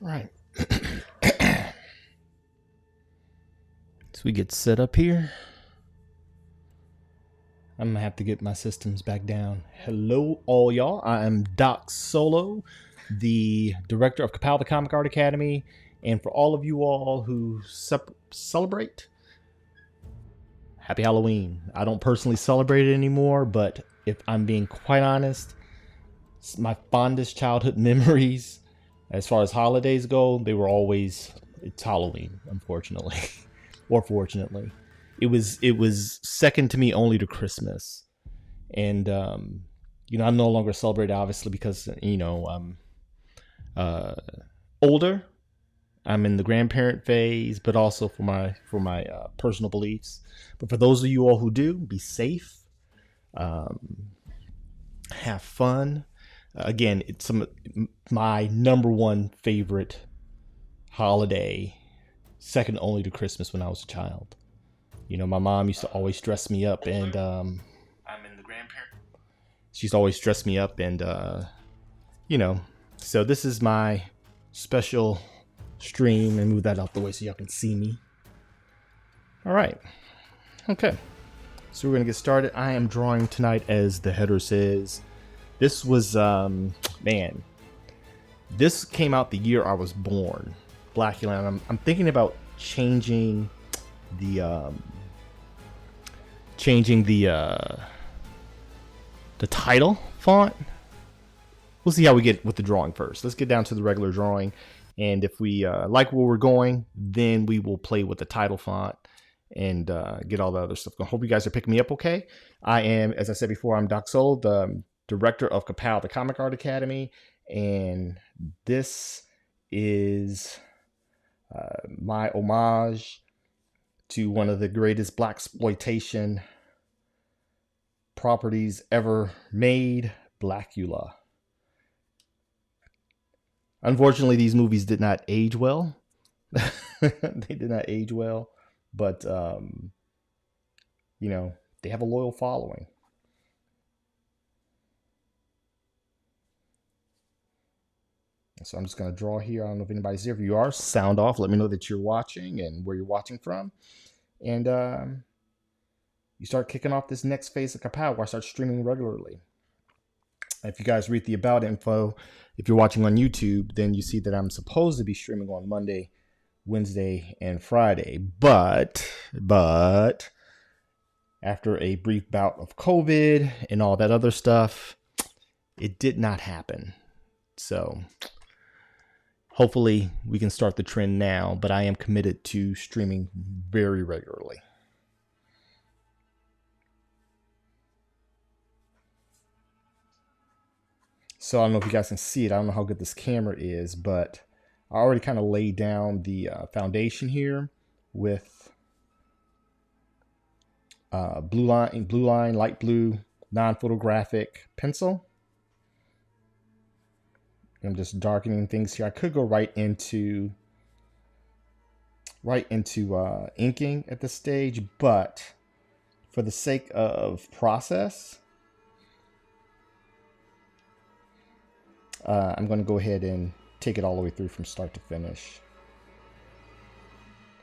Right. So we get set up here. I'm gonna have to get my systems back down. Hello, all y'all. I am Doc Solo, the director of Ka-Pow, the Comic Art Academy. And for all of you all who celebrate, happy Halloween. I don't personally celebrate it anymore, but if I'm being quite honest, my fondest childhood memories, as far as holidays go, they were always it's Halloween, unfortunately, or fortunately. It was second to me only to Christmas, and I'm no longer celebrated obviously because I'm uh, older. I'm in the grandparent phase, but also for my personal beliefs. But for those of you all who do, be safe, um, have fun. Again, it's my number one favorite holiday, second only to Christmas when I was a child. My mom used to always dress me up, and I'm in the grandparent. She used to always dress me up, and you know. So this is my special stream, and move that out the way so y'all can see me. All right. Okay. So we're gonna get started. I am drawing tonight, as the header says. This was man. This came out the year I was born, Blacula. And I'm thinking about changing the title font. We'll see how we get with the drawing first. Let's get down to the regular drawing, and if we like where we're going, then we will play with the title font and get all the other stuff going. Hope you guys are picking me up okay. I am, as I said before, I'm Doc Soul, the director of Ka-Pow, the Comic Art Academy, and this is my homage to one of the greatest Blaxploitation properties ever made, Blacula. Unfortunately, these movies did not age well. They did not age well, but they have a loyal following. So I'm just going to draw here. I don't know if anybody's here. If you are, sound off. Let me know that you're watching and where you're watching from. And you start kicking off this next phase of Ka-Pow, where I start streaming regularly. If you guys read the about info, if you're watching on YouTube, then you see that I'm supposed to be streaming on Monday, Wednesday, and Friday. But after a brief bout of COVID and all that other stuff, it did not happen. So hopefully we can start the trend now, but I am committed to streaming very regularly. So I don't know if you guys can see it. I don't know how good this camera is, but I already kind of laid down the foundation here with blue line, light blue, non-photographic pencil. I'm just darkening things here. I could go right into inking at this stage, but for the sake of process, I'm going to go ahead and take it all the way through from start to finish.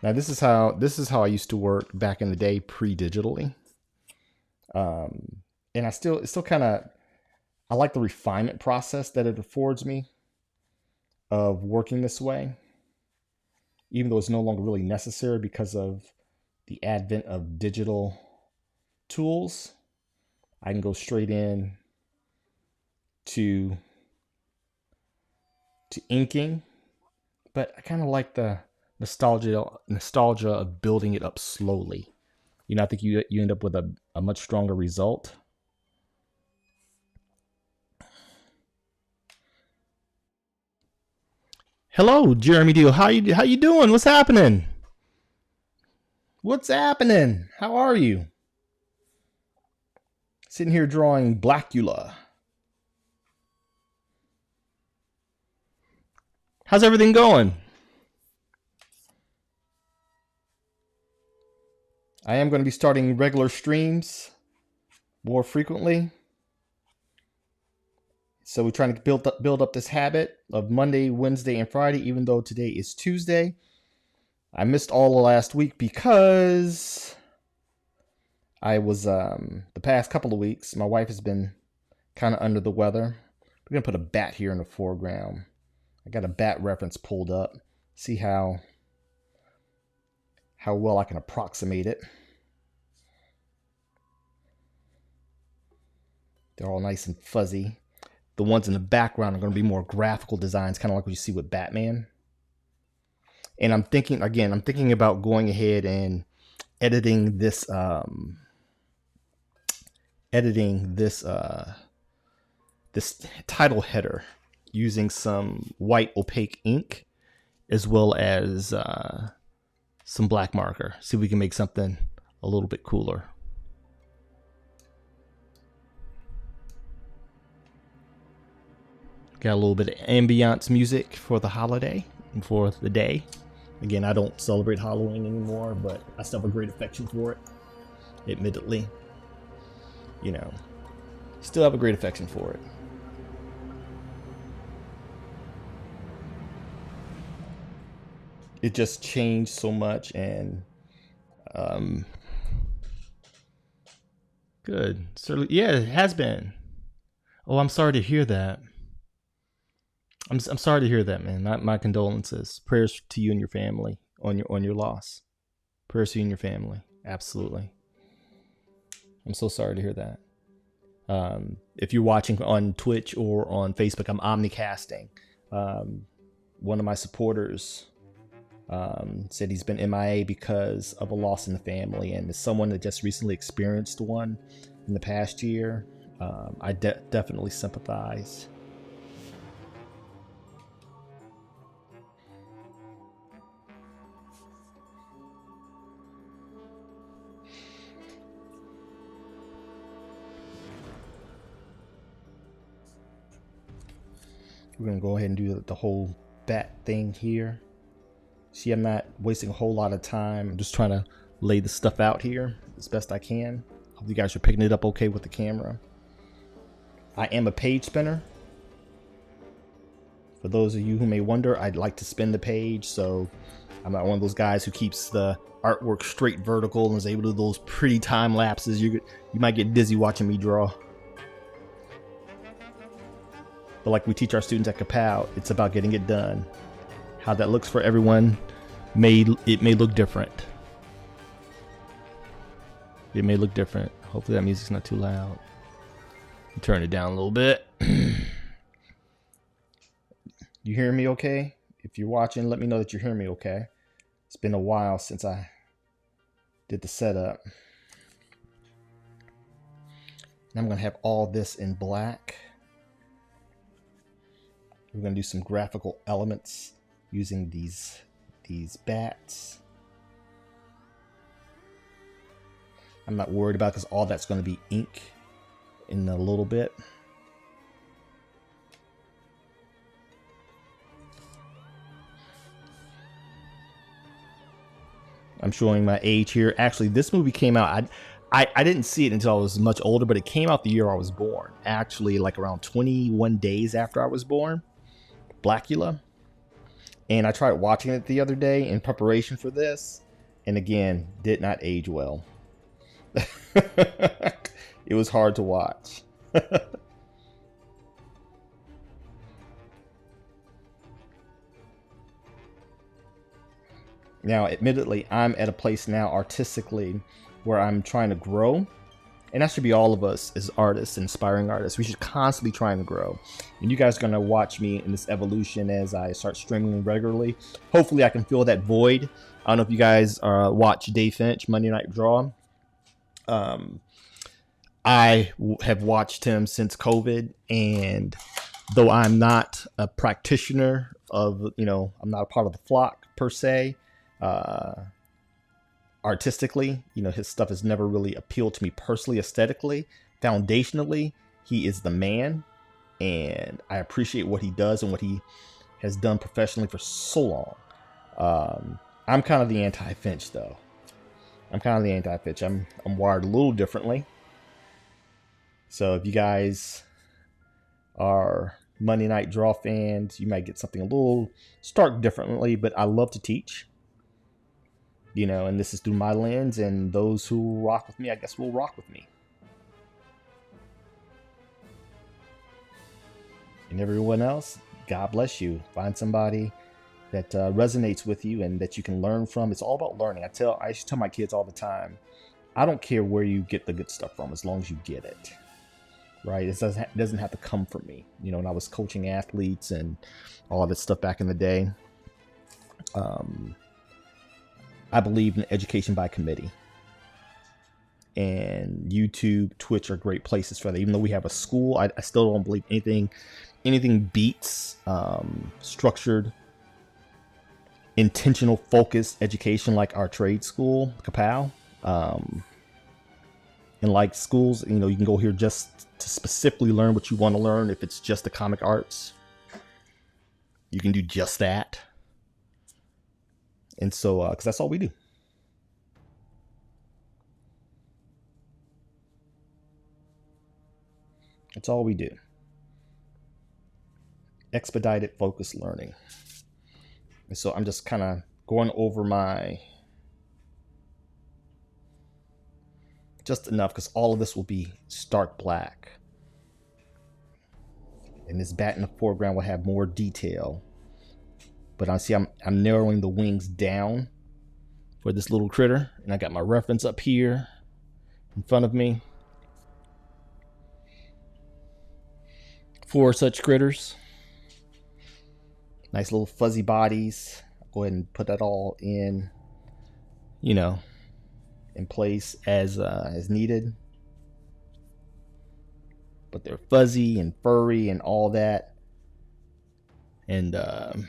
Now this is how I used to work back in the day, pre-digitally, and it's still kind of, I like the refinement process that it affords me of working this way, even though it's no longer really necessary because of the advent of digital tools. I can go straight in to inking, but I kind of like the nostalgia of building it up slowly. I think you end up with a much stronger result. Hello, Jeremy Deal. How you doing? What's happening? What's happening? How are you? Sitting here drawing Blacula. How's everything going? I am going to be starting regular streams more frequently. So we're trying to build up this habit of Monday, Wednesday, and Friday, even though today is Tuesday. I missed all of last week because I was the past couple of weeks, my wife has been kind of under the weather. We're gonna put a bat here in the foreground. I got a bat reference pulled up. See how well I can approximate it. They're all nice and fuzzy. The ones in the background are going to be more graphical designs, kind of like what you see with Batman. And I'm thinking about going ahead and editing this this title header using some white opaque ink as well as some black marker. See if we can make something a little bit cooler. Got a little bit of ambiance music for the holiday and for the day. Again, I don't celebrate Halloween anymore, but I still have a great affection for it. Admittedly, you know, still have a great affection for it. It just changed so much, and good. Certainly, yeah, it has been. Oh, I'm sorry to hear that. I'm sorry to hear that, man. My condolences. Prayers to you and your family on your loss. Prayers to you and your family. Absolutely. I'm so sorry to hear that. If you're watching on Twitch or on Facebook, I'm omnicasting. One of my supporters said he's been MIA because of a loss in the family, and as someone that just recently experienced one in the past year, I definitely sympathize. We're gonna go ahead and do the whole bat thing here. See, I'm not wasting a whole lot of time. I'm just trying to lay the stuff out here as best I can. Hope you guys are picking it up okay with the camera. I am a page spinner. For those of you who may wonder, I'd like to spin the page, so I'm not one of those guys who keeps the artwork straight vertical and is able to do those pretty time lapses. You might get dizzy watching me draw. But like we teach our students at Ka-Pow, it's about getting it done. How that looks for everyone may look different. It may look different. Hopefully that music's not too loud. Turn it down a little bit. You hear me okay? If you're watching, let me know that you hear me okay. It's been a while since I did the setup. And I'm gonna have all this in black. We're gonna do some graphical elements using these bats. I'm not worried about because all that's going to be ink in a little bit. I'm showing my age here. Actually, this movie came out. I didn't see it until I was much older, but it came out the year I was born. Actually, like around 21 days after I was born. Blacula. And I tried watching it the other day in preparation for this, and again, did not age well. It was hard to watch. Now, admittedly, I'm at a place now artistically where I'm trying to grow. And that should be all of us as artists, inspiring artists. We should constantly trying to grow. And you guys are going to watch me in this evolution as I start streaming regularly. Hopefully I can fill that void. I don't know if you guys watch Dave Finch, Monday Night Draw. I have watched him since COVID. And though I'm not a practitioner of, I'm not a part of the flock per se, artistically, his stuff has never really appealed to me personally, aesthetically. Foundationally, he is the man, and I appreciate what he does and what he has done professionally for so long. I'm kind of the anti-Finch, though. I'm wired a little differently. So if you guys our Monday Night Draw fans, you might get something a little stark differently, but I love to teach, and this is through my lens, and those who rock with me, I guess, will rock with me. And everyone else, God bless you. Find somebody that resonates with you and that you can learn from. It's all about learning. I used to tell my kids all the time, I don't care where you get the good stuff from, as long as you get it. Right? It doesn't have to come from me. When I was coaching athletes and all of that stuff back in the day, I believe in education by committee. And YouTube, Twitch are great places for that. Even though we have a school, I still don't believe anything beats structured, intentional, focused education like our trade school, Ka-Pow. And like schools, you can go here just to specifically learn what you want to learn. If it's just the comic arts, you can do just that. And so, because that's all we do. That's all we do. Expedited focused learning. And so I'm just kind of going over just enough, because all of this will be stark black. And this bat in the foreground will have more detail. But I see I'm narrowing the wings down for this little critter. And I got my reference up here in front of me for such critters. Nice little fuzzy bodies. I'll go ahead and put that all in, in place as needed. But they're fuzzy and furry and all that. And I'm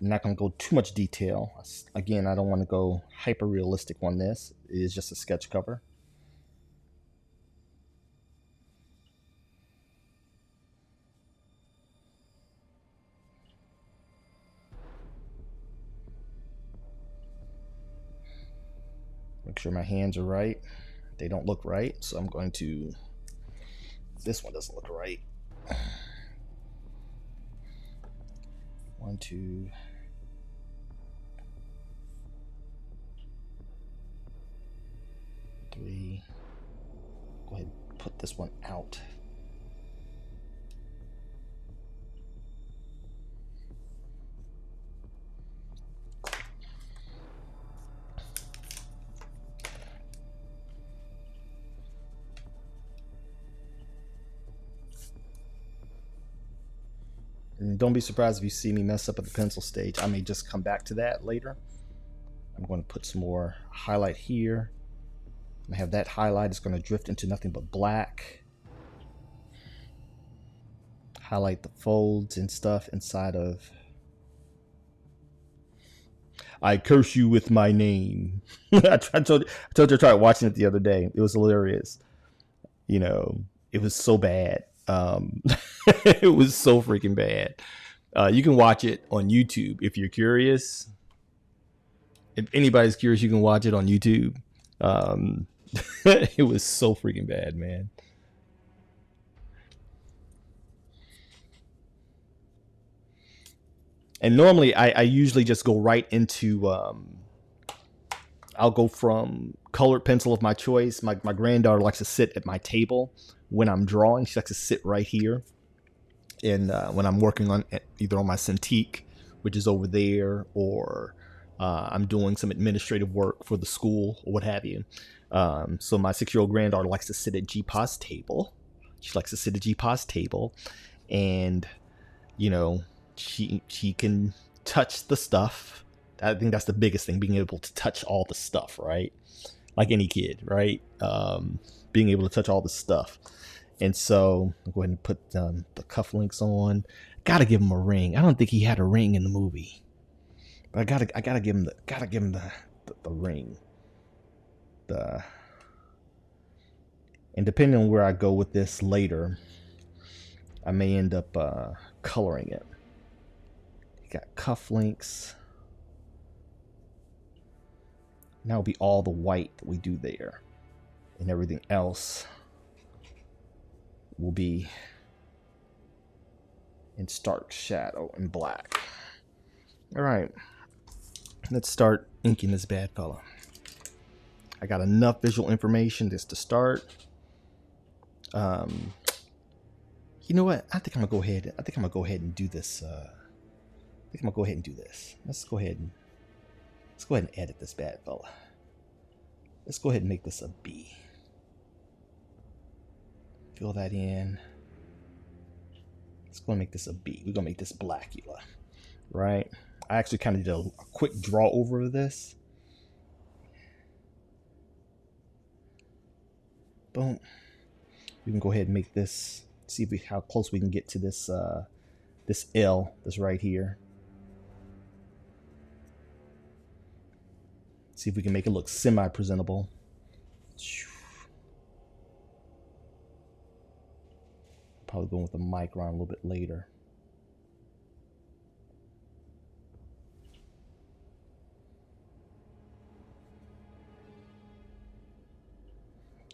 not going to go too much detail. Again, I don't want to go hyper realistic on this. It is just a sketch cover. Make sure my hands are right. They don't look right, so I'm going to... This one doesn't look right. 1, 2... 3. Go ahead and put this one out. And don't be surprised if you see me mess up at the pencil stage. I may just come back to that later. I'm going to put some more highlight here. I have that highlight. It's going to drift into nothing but black. Highlight the folds and stuff inside of... I curse you with my name. I told you I tried watching it the other day. It was hilarious. It was so bad. It was so freaking bad. You can watch it on YouTube if you're curious. If anybody's curious, you can watch it on YouTube. It was so freaking bad, man. And normally I usually just go right into, I'll go from colored pencil of my choice. My granddaughter likes to sit at my table when I'm drawing. She likes to sit right here. And when I'm working on either on my Cintiq, which is over there, or I'm doing some administrative work for the school or what have you. So my 6-year-old granddaughter likes to sit at GPA's table. She likes to sit at GPA's table, and she can touch the stuff. I think that's the biggest thing, being able to touch all the stuff, right? Like any kid, right? Being able to touch all the stuff. And so I'll go ahead and put the cufflinks on. Gotta give him a ring. I don't think he had a ring in the movie, but I gotta give him the ring. And depending on where I go with this later, I may end up coloring it. You got cufflinks. Now it'll be all the white that we do there, and everything else will be in stark shadow and black. All right, let's start inking this bad fella. I got enough visual information just to start. You know what? I think I'm gonna go ahead. And do this. Let's go ahead and edit this bad fella. Let's go ahead and make this a B. Fill that in. Let's go and make this a B. We're gonna make this Blacula, right? I actually kind of did a quick draw over this. Boom. We can go ahead and make this. See how close we can get to this this L that's right here. See if we can make it look semi-presentable. Probably going with the micron a little bit later.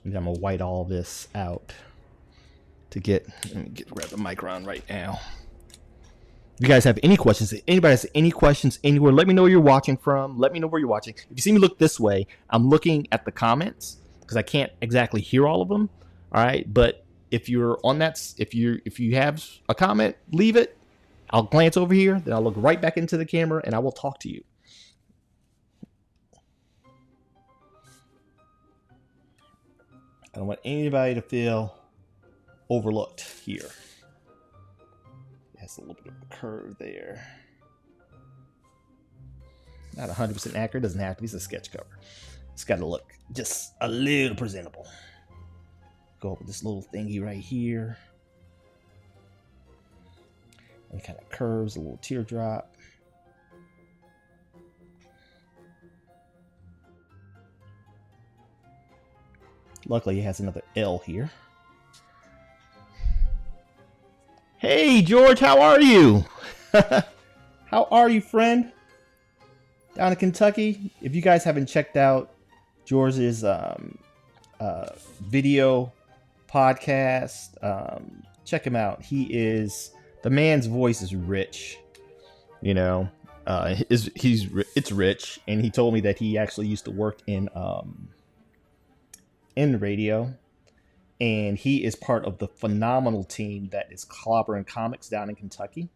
And I'm gonna white all this out to grab the micron right now. If you guys have any questions, if anybody has any questions anywhere, let me know where you're watching from. Let me know where you're watching. If you see me look this way, I'm looking at the comments because I can't exactly hear all of them. All right, but if you're on that, if you have a comment, leave it. I'll glance over here, then I'll look right back into the camera, and I will talk to you. I don't want anybody to feel overlooked here. It has a little bit of a curve there. Not 100% accurate. Doesn't have to be. It's a sketch cover. It's got to look just a little presentable. Go up with this little thingy right here. And it kind of curves, a little teardrop. Luckily, it has another L here. Hey, George, how are you? How are you, friend? Down in Kentucky. If you guys haven't checked out George's video podcast, check him out. The man's voice is rich. You know, it's rich, and he told me that he actually used to work in radio, and he is part of the phenomenal team that is Clobbering Comics down in Kentucky,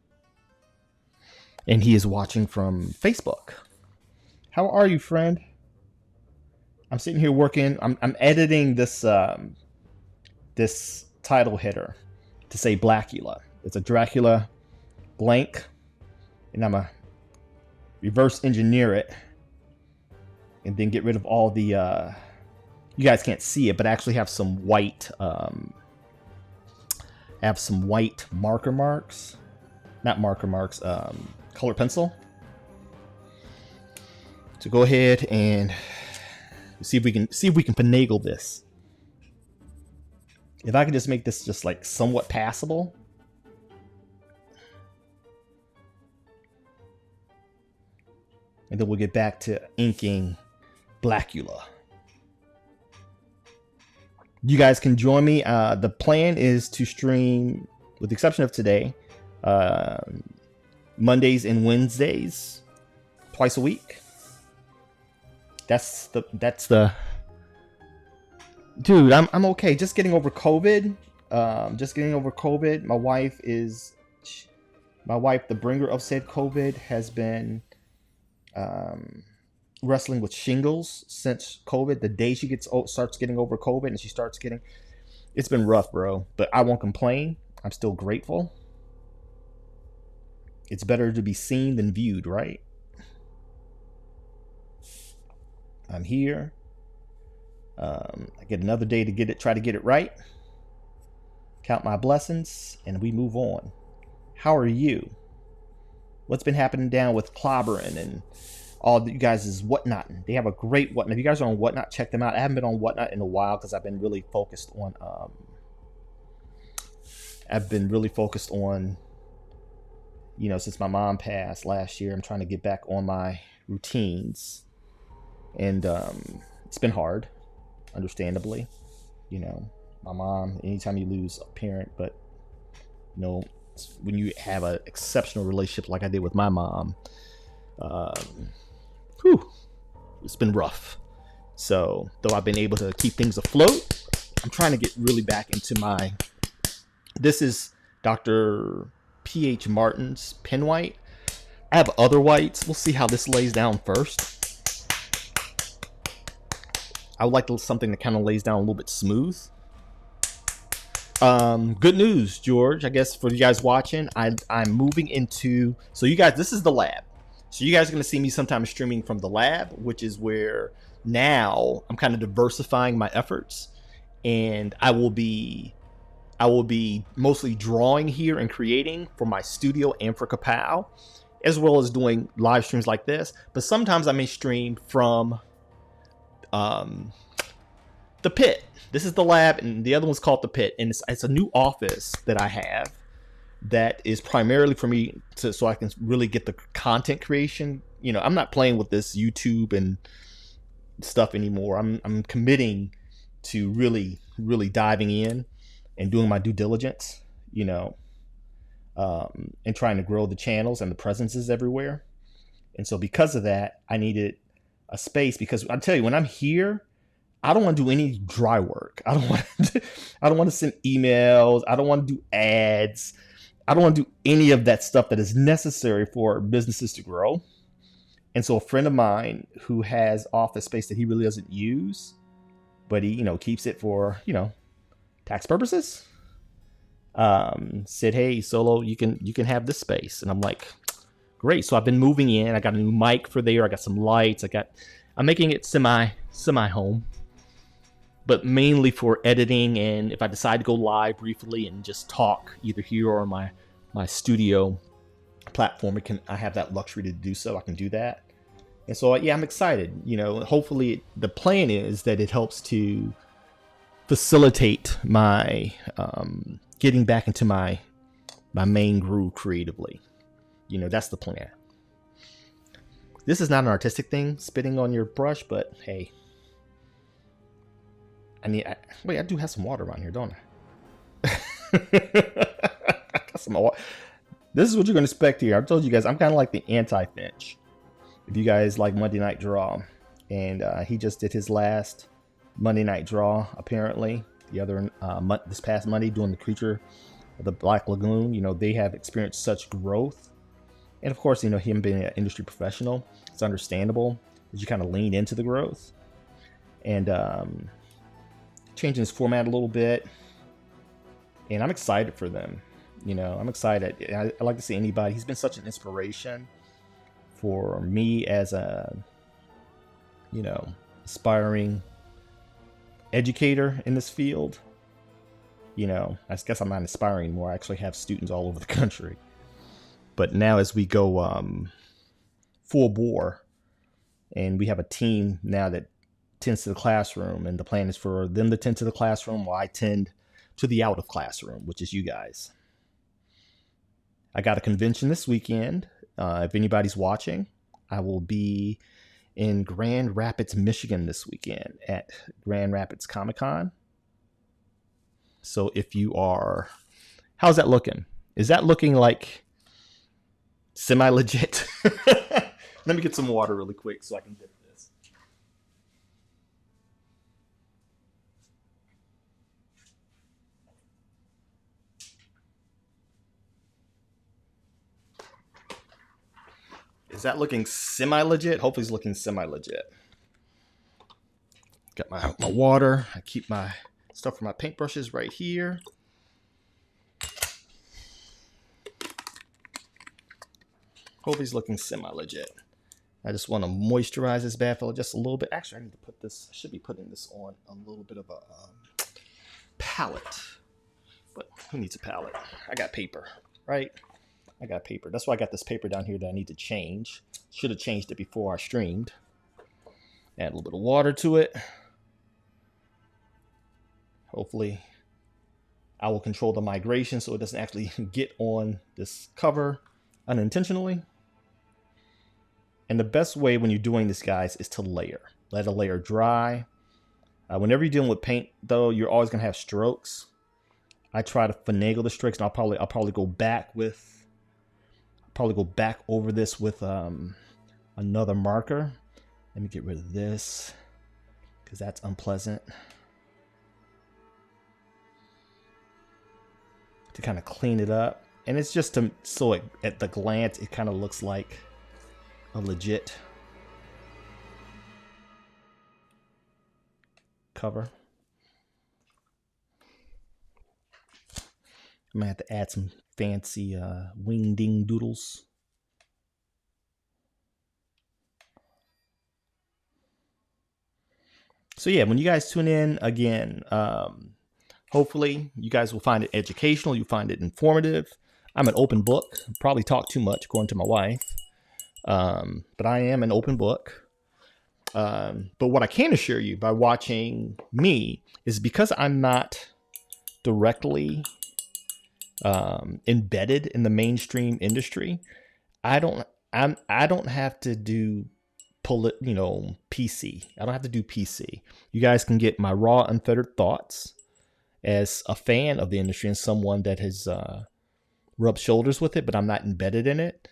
and he is watching from Facebook. How are you, friend? I'm sitting here working. I'm editing this this title header to say Blacula. It's a Dracula blank, and I'm gonna reverse engineer it and then get rid of all the you guys can't see it, but I actually have some white marker marks, not marker marks, colored pencil. So go ahead and see if we can finagle this. If I can just make this just like somewhat passable. And then we'll get back to inking Blacula. You guys can join me. The plan is to stream, with the exception of today, Mondays and Wednesdays, twice a week. That's the dude. I'm okay. Just getting over COVID. My wife, the bringer of said COVID, has been wrestling with shingles since COVID. The day she starts getting over COVID, and it's been rough, bro. But I won't complain. I'm still grateful. It's better to be seen than viewed, right? I'm here. I get another day to try to get it right. Count my blessings, and we move on. How are you? What's been happening down with Clobbering and all you guys is Whatnot? They have a great Whatnot. If you guys are on Whatnot, check them out. I haven't been on Whatnot in a while because I've been really focused on since my mom passed last year. I'm trying to get back on my routines, and it's been hard, understandably. my mom. Anytime you lose a parent, but you know, when you have an exceptional relationship like I did with my mom, whew, it's been rough. So though I've been able to keep things afloat, I'm trying to get really back into my. This is Dr. P.H. Martin's pen white. I have other whites. We'll see how this lays down first. I would like something that kind of lays down a little bit smooth. Good news, George. I guess for you guys watching, I'm moving into. So you guys, this is the lab. So you guys are going to see me sometimes streaming from the lab, which is where now I'm kind of diversifying my efforts, and I will be mostly drawing here and creating for my studio and for Ka-Pow, as well as doing live streams like this. But sometimes I may stream from the pit. This is the lab, and the other one's called the pit, and it's a new office that I have that is primarily for me so I can really get the content creation. You know, I'm not playing with this YouTube and stuff anymore. I'm committing to really diving in and doing my due diligence, you know, and trying to grow the channels and the presences everywhere. And so because of that, I needed a space, because I tell you, when I'm here, I don't want to do any dry work. I don't want to send emails. I don't want to do ads. I don't want to do any of that stuff that is necessary for businesses to grow. And so a friend of mine who has office space that he really doesn't use, but he, you know, keeps it for, you know, tax purposes, said, "Hey, Solo, you can have this space." And I'm like, great. So I've been moving in. I got a new mic for there. I got some lights. I'm making it semi home, but mainly for editing. And if I decide to go live briefly and just talk either here or on my studio platform, I have that luxury to do so. I can do that. And so, yeah, I'm excited. You know, hopefully the plan is that it helps to facilitate my getting back into my main groove creatively. You know, that's the plan. This is not an artistic thing, spitting on your brush, but hey, wait, I do have some water around here, don't I? I got some water. This is what you're going to expect here. I told you guys, I'm kind of like the anti-Finch. If you guys like Monday Night Draw, and he just did his last Monday Night Draw, apparently, this past Monday, doing the Creature of the Black Lagoon. You know, they have experienced such growth. And of course, you know, him being an industry professional, it's understandable that you kind of lean into the growth. And changing his format a little bit. And I'm excited for them. You know, I'm excited. I like to see anybody. He's been such an inspiration for me as a, you know, aspiring educator in this field. You know, I guess I'm not aspiring anymore. I actually have students all over the country. But now as we go full bore, and we have a team now that tends to the classroom, and the plan is for them to tend to the classroom while I tend to the out of classroom, which is you guys. I got a convention this weekend. If anybody's watching, I will be in Grand Rapids, Michigan this weekend at Grand Rapids Comic-Con. So if you are, how's that looking? Is that looking like semi-legit? Let me get some water really quick so I can dip this. Is that looking semi-legit? Hopefully it's looking semi-legit. Got my water. I keep my stuff for my paintbrushes right here. Hopefully it's looking semi-legit. I just want to moisturize this bad fella just a little bit. Actually, I need to put this, I should be putting this on a little bit of a palette. But who needs a palette? I got paper, right? I got paper. That's why I got this paper down here that I need to change. Should have changed it before I streamed. Add a little bit of water to it. Hopefully I will control the migration so it doesn't actually get on this cover unintentionally. And the best way when you're doing this, guys, is to layer. Let a layer dry. Whenever you're dealing with paint, though, you're always gonna have strokes. I try to finagle the strokes, and I'll probably go back over this with another marker. Let me get rid of this because that's unpleasant. To kind of clean it up, and it's just so at the glance it kind of looks like a legit cover. I'm gonna have to add some fancy wing ding doodles. So yeah, when you guys tune in again, hopefully you guys will find it educational. You find it informative. I'm an open book. Probably talk too much according to my wife, but I am an open book. But what I can assure you by watching me is because I'm not directly embedded in the mainstream industry, I don't have to do PC. I don't have to do PC. You guys can get my raw, unfettered thoughts as a fan of the industry and someone that has rubbed shoulders with it, but I'm not embedded in it.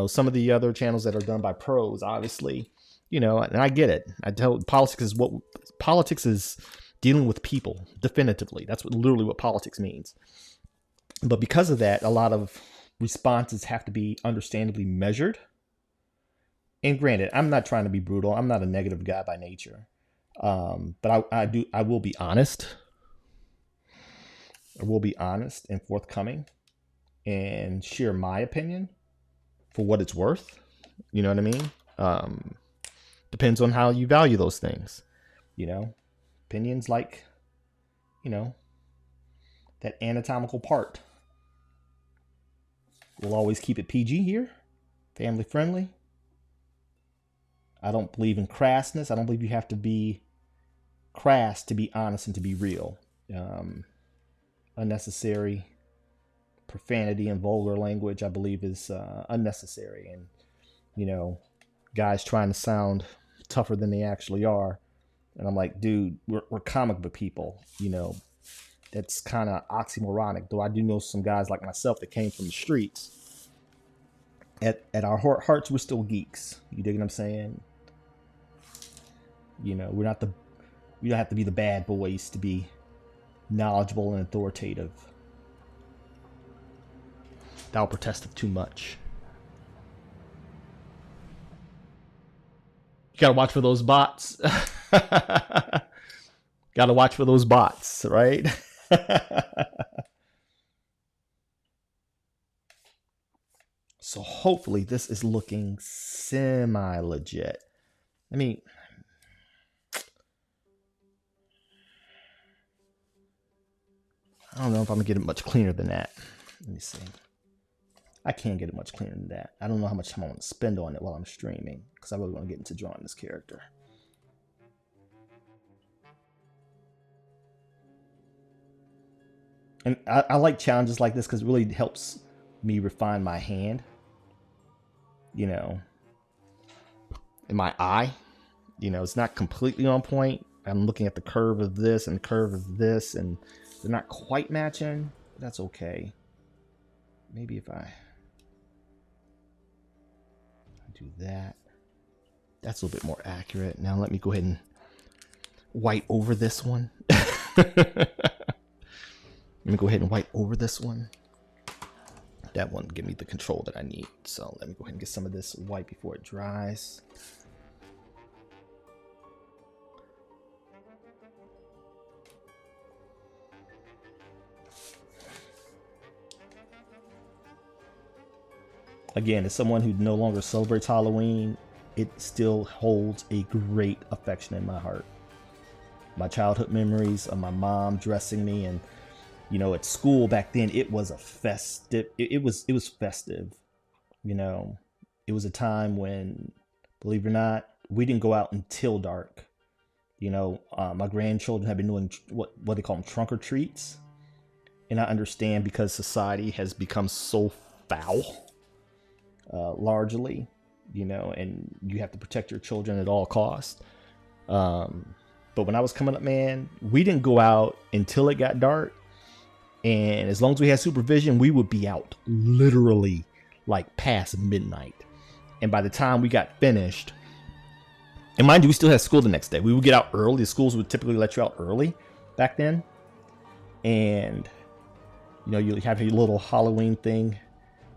Some of the other channels that are done by pros, obviously, and I get it. I tell politics is dealing with people definitively. That's literally what politics means. But because of that, a lot of responses have to be understandably measured. And granted, I'm not trying to be brutal. I'm not a negative guy by nature. But I will be honest. I will be honest and forthcoming and share my opinion for what it's worth. You know what I mean? Depends on how you value those things. Opinions like, that anatomical part. We'll always keep it PG here, family friendly. I don't believe in crassness. I don't believe you have to be crass to be honest and to be real. Unnecessary profanity and vulgar language, I believe, is unnecessary. And, guys trying to sound tougher than they actually are. And I'm like, dude, we're comic book people. That's kind of oxymoronic. Though I do know some guys like myself that came from the streets. At our hearts, we're still geeks. You dig what I'm saying? We don't have to be the bad boys to be knowledgeable and authoritative. Thou protesteth too much. You gotta watch for those bots. Gotta watch for those bots, right? So hopefully this is looking semi-legit. I mean, I don't know if I'm gonna get it much cleaner than that. Let me see. I can't get it much cleaner than that. I don't know how much time I want to spend on it while I'm streaming, because I really want to get into drawing this character. And I like challenges like this because it really helps me refine my hand. In my eye. It's not completely on point. I'm looking at the curve of this and the curve of this, and they're not quite matching. That's okay. Maybe if I do that, that's a little bit more accurate. Now let me go ahead and white over this one. Let me go ahead and white over this one. That one give me the control that I need. So let me go ahead and get some of this white before it dries. Again, as someone who no longer celebrates Halloween, it still holds a great affection in my heart. My childhood memories of my mom dressing me, and at school back then, it was a festive. It was festive. It was a time when, believe it or not, we didn't go out until dark. My grandchildren have been doing what they call them trunk or treats, and I understand because society has become so foul. Largely, and you have to protect your children at all costs. But But when I was coming up, man, we didn't go out until it got dark. And as long as we had supervision, we would be out literally like past midnight. And by the time we got finished, and mind you, we still had school the next day. We would get out early. The schools would typically let you out early back then. And, you know, you have your little Halloween thing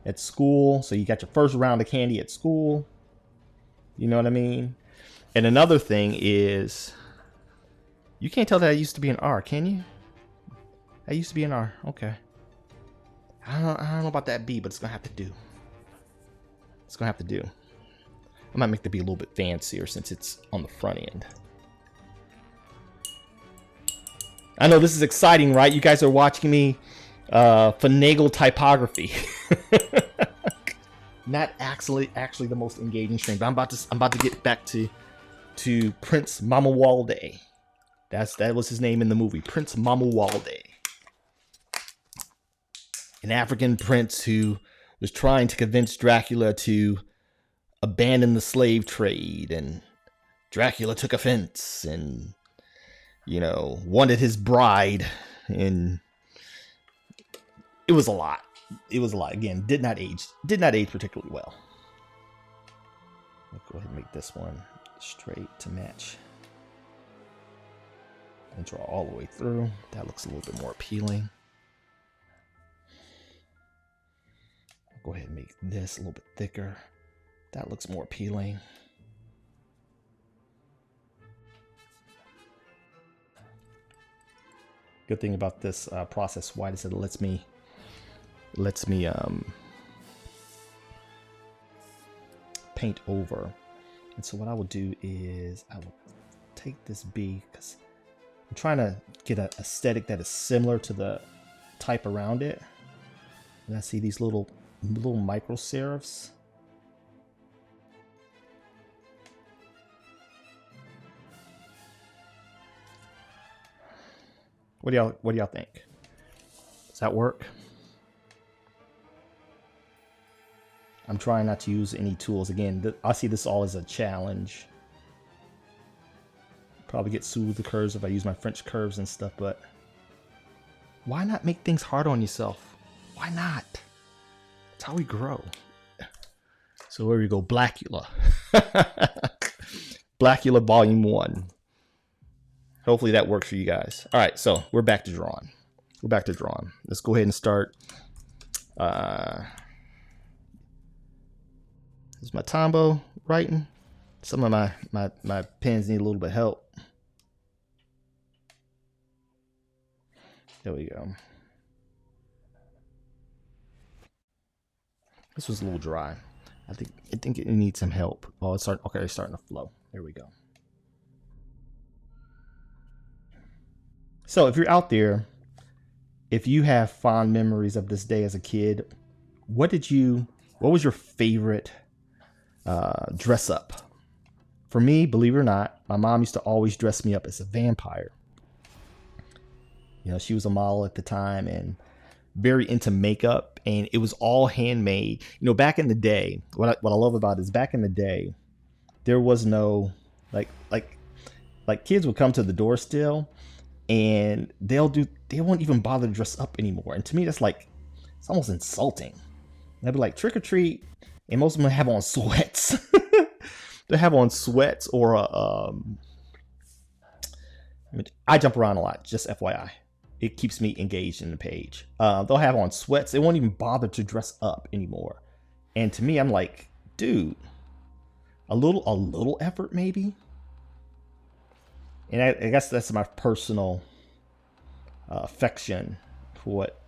at school. So you got your first round of candy at school. You know what I mean? And another thing is, you can't tell that I used to be an R, can you? I used to be an R. Okay. I don't know about that B, but it's gonna have to do. It's gonna have to do. I might make the B a little bit fancier since it's on the front end. I know this is exciting, right? You guys are watching me finagle typography. Not actually the most engaging stream, but I'm about to get back to Prince Mamuwalde. That was his name in the movie, Prince Mamuwalde. An African prince who was trying to convince Dracula to abandon the slave trade, and Dracula took offense and, you know, wanted his bride, and it was a lot. It was a lot. Again, did not age particularly well. Let's go ahead and make this one straight to match. And draw all the way through. That looks a little bit more appealing. Go ahead and make this a little bit thicker. That looks more appealing. Good thing about this process white is that it lets me paint over. And so what I will do is I will take this B, because I'm trying to get an aesthetic that is similar to the type around it. And I see these little micro serifs. What do y'all think? Does that work? I'm trying not to use any tools. Again, I see this all as a challenge. Probably get sued with the curves if I use my French curves and stuff, but why not make things hard on yourself? Why not? That's how we grow. So here we go, Blacula. Blacula Volume 1. Hopefully that works for you guys. All right, so we're back to drawing. Let's go ahead and start. This is my Tombow writing. Some of my pens need a little bit of help. There we go. This was a little dry. I think it needs some help. Oh, it's starting to flow. There we go. So if you're out there, if you have fond memories of this day as a kid, what was your favorite dress up? For me, believe it or not, my mom used to always dress me up as a vampire. You know, she was a model at the time and very into makeup, and it was all handmade. You know, back in the day, what I love about it is back in the day, there was no like kids would come to the door still, and they won't even bother to dress up anymore. And to me, that's like, it's almost insulting. They'd be like, trick or treat, and most of them have on sweats. They have on sweats or I jump around a lot, just FYI. It keeps me engaged in the page. They'll have on sweats. They won't even bother to dress up anymore. And to me, I'm like, dude, a little effort maybe. And I guess that's my personal affection for what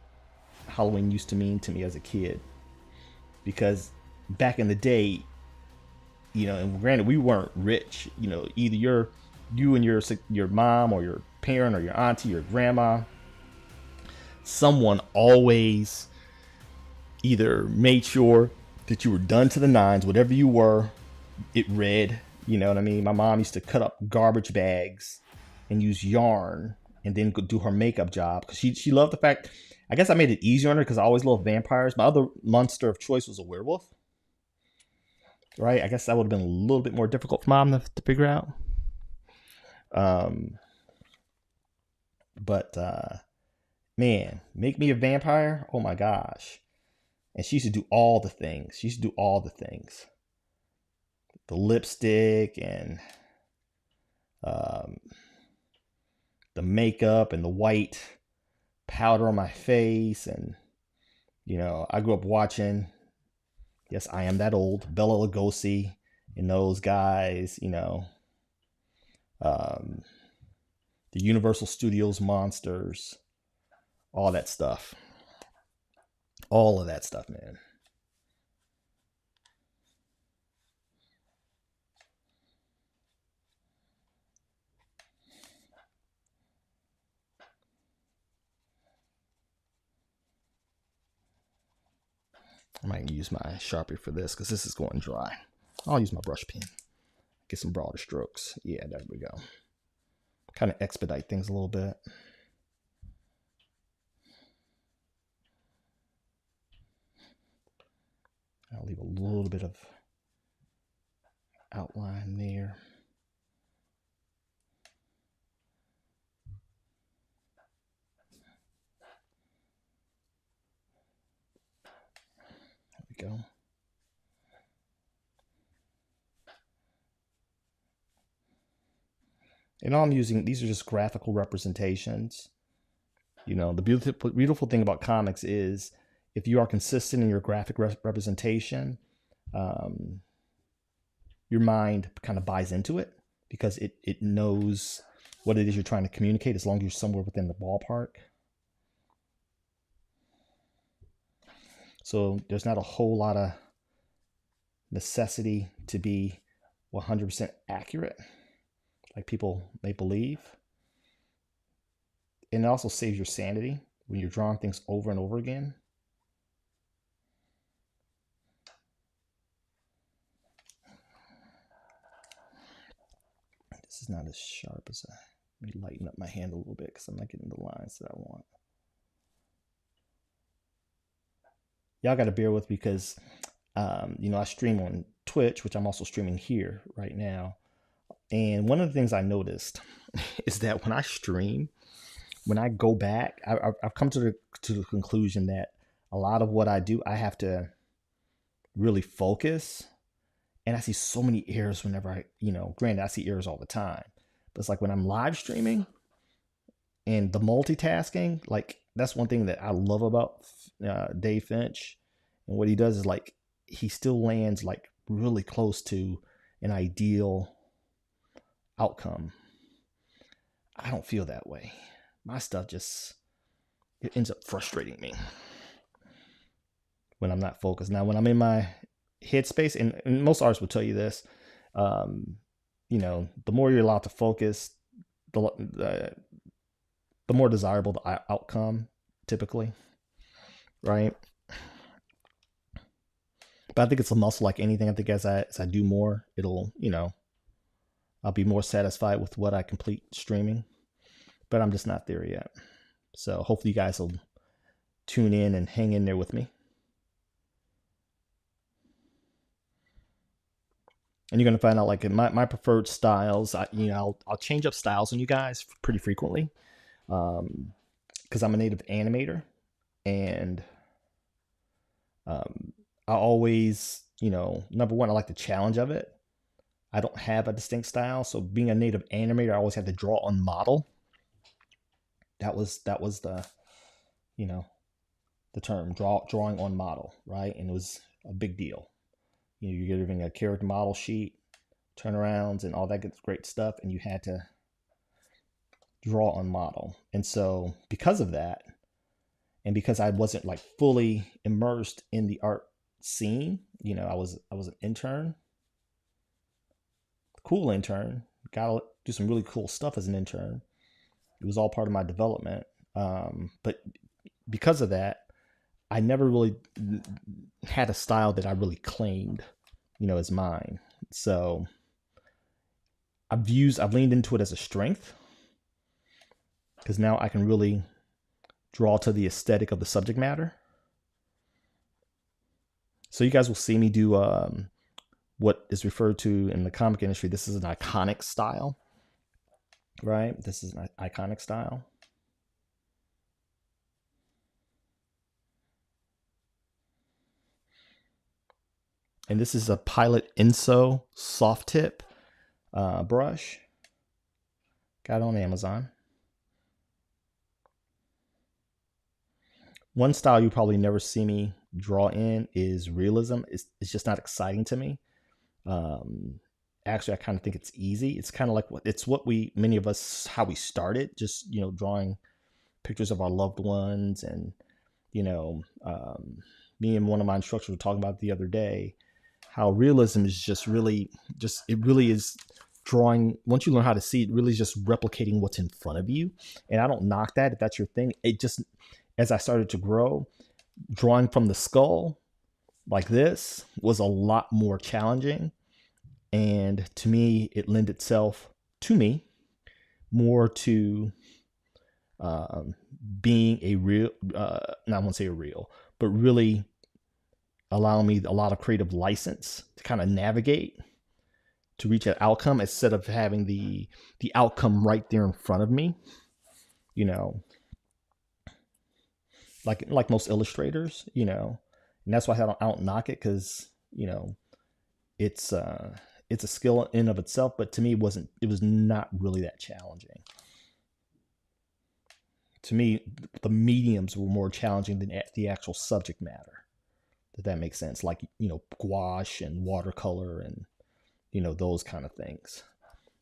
Halloween used to mean to me as a kid. Because back in the day, you know, and granted, we weren't rich. You know, either you and your mom or your parent or your auntie or grandma, someone always either made sure that you were done to the nines, whatever you were, it read. You know what I mean? My mom used to cut up garbage bags and use yarn and then go do her makeup job, because she loved the fact, I guess I made it easier on her because I always loved vampires. My other monster of choice was a werewolf. Right? I guess that would have been a little bit more difficult for mom to figure out. But man, Make Me a Vampire. Oh my gosh. And she used to do all the things. She used to do all the things. The lipstick and um, the makeup and the white powder on my face. And, I grew up watching, yes, I am that old, Bela Lugosi and those guys, um, the Universal Studios monsters, all that stuff. All of that stuff, man. I might use my Sharpie for this because this is going dry. I'll use my brush pen. Get some broader strokes. Yeah, there we go. Kind of expedite things a little bit. I'll leave a little bit of outline there. There we go. And all I'm using, these are just graphical representations. The beautiful thing about comics is if you are consistent in your graphic representation, your mind kind of buys into it because it knows what it is you're trying to communicate as long as you're somewhere within the ballpark. So there's not a whole lot of necessity to be 100% accurate like people may believe. And it also saves your sanity when you're drawing things over and over again. This is not as sharp as let me lighten up my hand a little bit because I'm not getting the lines that I want. Y'all got to bear with me because, I stream on Twitch, which I'm also streaming here right now. And one of the things I noticed is that when I stream, when I go back, I've come to the conclusion that a lot of what I do, I have to really focus. And I see so many errors whenever granted, I see errors all the time. But it's like when I'm live streaming and the multitasking, like that's one thing that I love about Dave Finch. And what he does is like, he still lands like really close to an ideal outcome. I don't feel that way. My stuff it ends up frustrating me when I'm not focused. Now, when I'm in my headspace, and most artists will tell you this, the more you're allowed to focus, the more desirable the outcome typically, right? But I think it's a muscle like anything. I think as I do more, it'll, I'll be more satisfied with what I complete streaming. But I'm just not there yet. So hopefully you guys will tune in and hang in there with me. And you're going to find out like in my preferred styles, I'll change up styles on you guys pretty frequently. Because I'm a native animator. And I always, number one, I like the challenge of it. I don't have a distinct style. So being a native animator, I always had to draw on model. That was the, the term, drawing on model, right? And it was a big deal. You're giving a character model sheet, turnarounds, and all that great stuff, and you had to draw on model. And so because of that, and because I wasn't like fully immersed in the art scene, I was an intern, cool intern, got to do some really cool stuff as an intern. It was all part of my development. But because of that, I never really had a style that I really claimed, as mine. So I've leaned into it as a strength because now I can really draw to the aesthetic of the subject matter. So you guys will see me do what is referred to in the comic industry. This is an iconic style, right? This is an iconic style. And this is a Pilot Inso soft tip brush. Got it on Amazon. One style you probably never see me draw in is realism. It's just not exciting to me. Actually, I kind of think it's easy. It's kind of like what many of us, how we started, just, drawing pictures of our loved ones. And, me and one of my instructors were talking about it the other day, how realism is it really is drawing. Once you learn how to see it, really is just replicating what's in front of you. And I don't knock that if that's your thing. It just, as I started to grow, drawing from the skull like this was a lot more challenging. And to me, it lent itself to me more to being a real, I won't say a real, but really allowing me a lot of creative license to kind of navigate to reach an outcome instead of having the outcome right there in front of me, like most illustrators, and that's why I don't knock it, because it's a skill in of itself, but to me it was not really that challenging. To me, the mediums were more challenging than the actual subject matter, if that makes sense, like gouache and watercolor and those kind of things.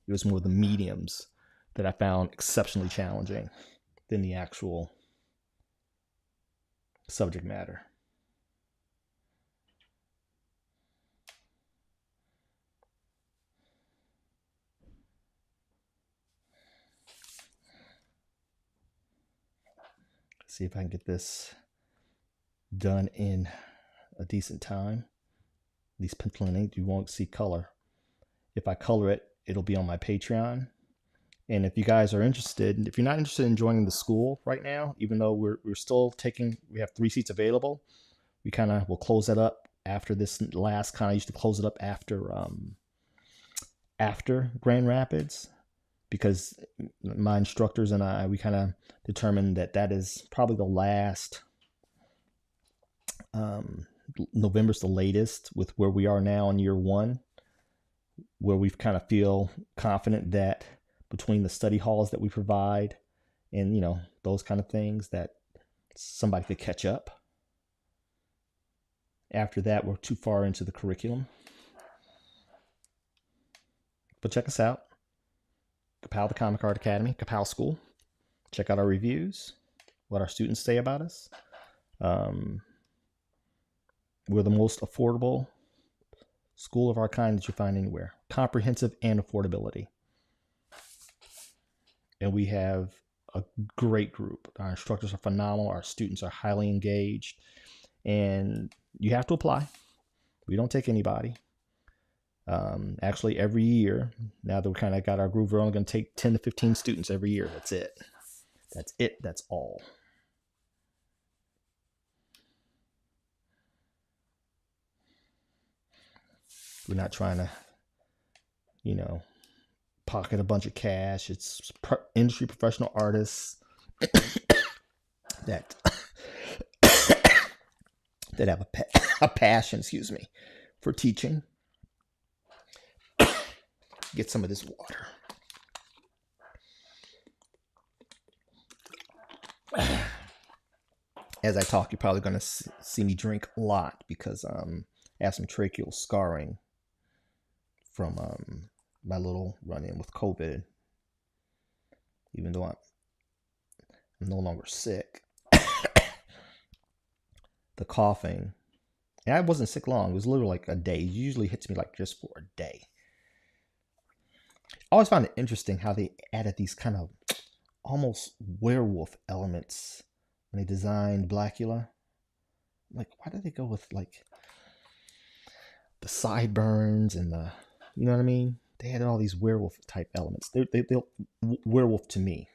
It was more the mediums that I found exceptionally challenging than the actual subject matter. See if I can get this done in a decent time. These pencil and ink, you won't see color. If I color it, it'll be on my Patreon. And if you guys are interested, if you're not interested in joining the school right now, even though we're still we have 3 seats available, we kind of will close that up after this last kind of used to close it up after Grand Rapids, because my instructors and I, we kind of determined that is probably the last, November's the latest with where we are now in year 1, where we kind of feel confident that between the study halls that we provide and, those kind of things, that somebody could catch up. After that, we're too far into the curriculum. But check us out. Ka-Pow, the Comic Art Academy, Ka-Pow School. Check out our reviews, what our students say about us. We're the most affordable school of our kind that you find anywhere. Comprehensive and affordability. And we have a great group. Our instructors are phenomenal. Our students are highly engaged. And you have to apply. We don't take anybody. Actually, every year, now that we kind of got our groove, we're only going to take 10 to 15 students every year. That's it. That's it. That's all. We're not trying to, pocket a bunch of cash. It's industry professional artists that that have a passion, for teaching. Get some of this water. As I talk, you're probably going to see me drink a lot because I have some tracheal scarring from my little run-in with COVID. Even though I'm no longer sick. The coughing. And I wasn't sick long. It was literally like a day. It usually hits me like just for a day. I always found it interesting how they added these kind of almost werewolf elements when they designed Blacula. Like, why did they go with like the sideburns and the, you know what I mean? They had all these werewolf type elements. They'll werewolf to me.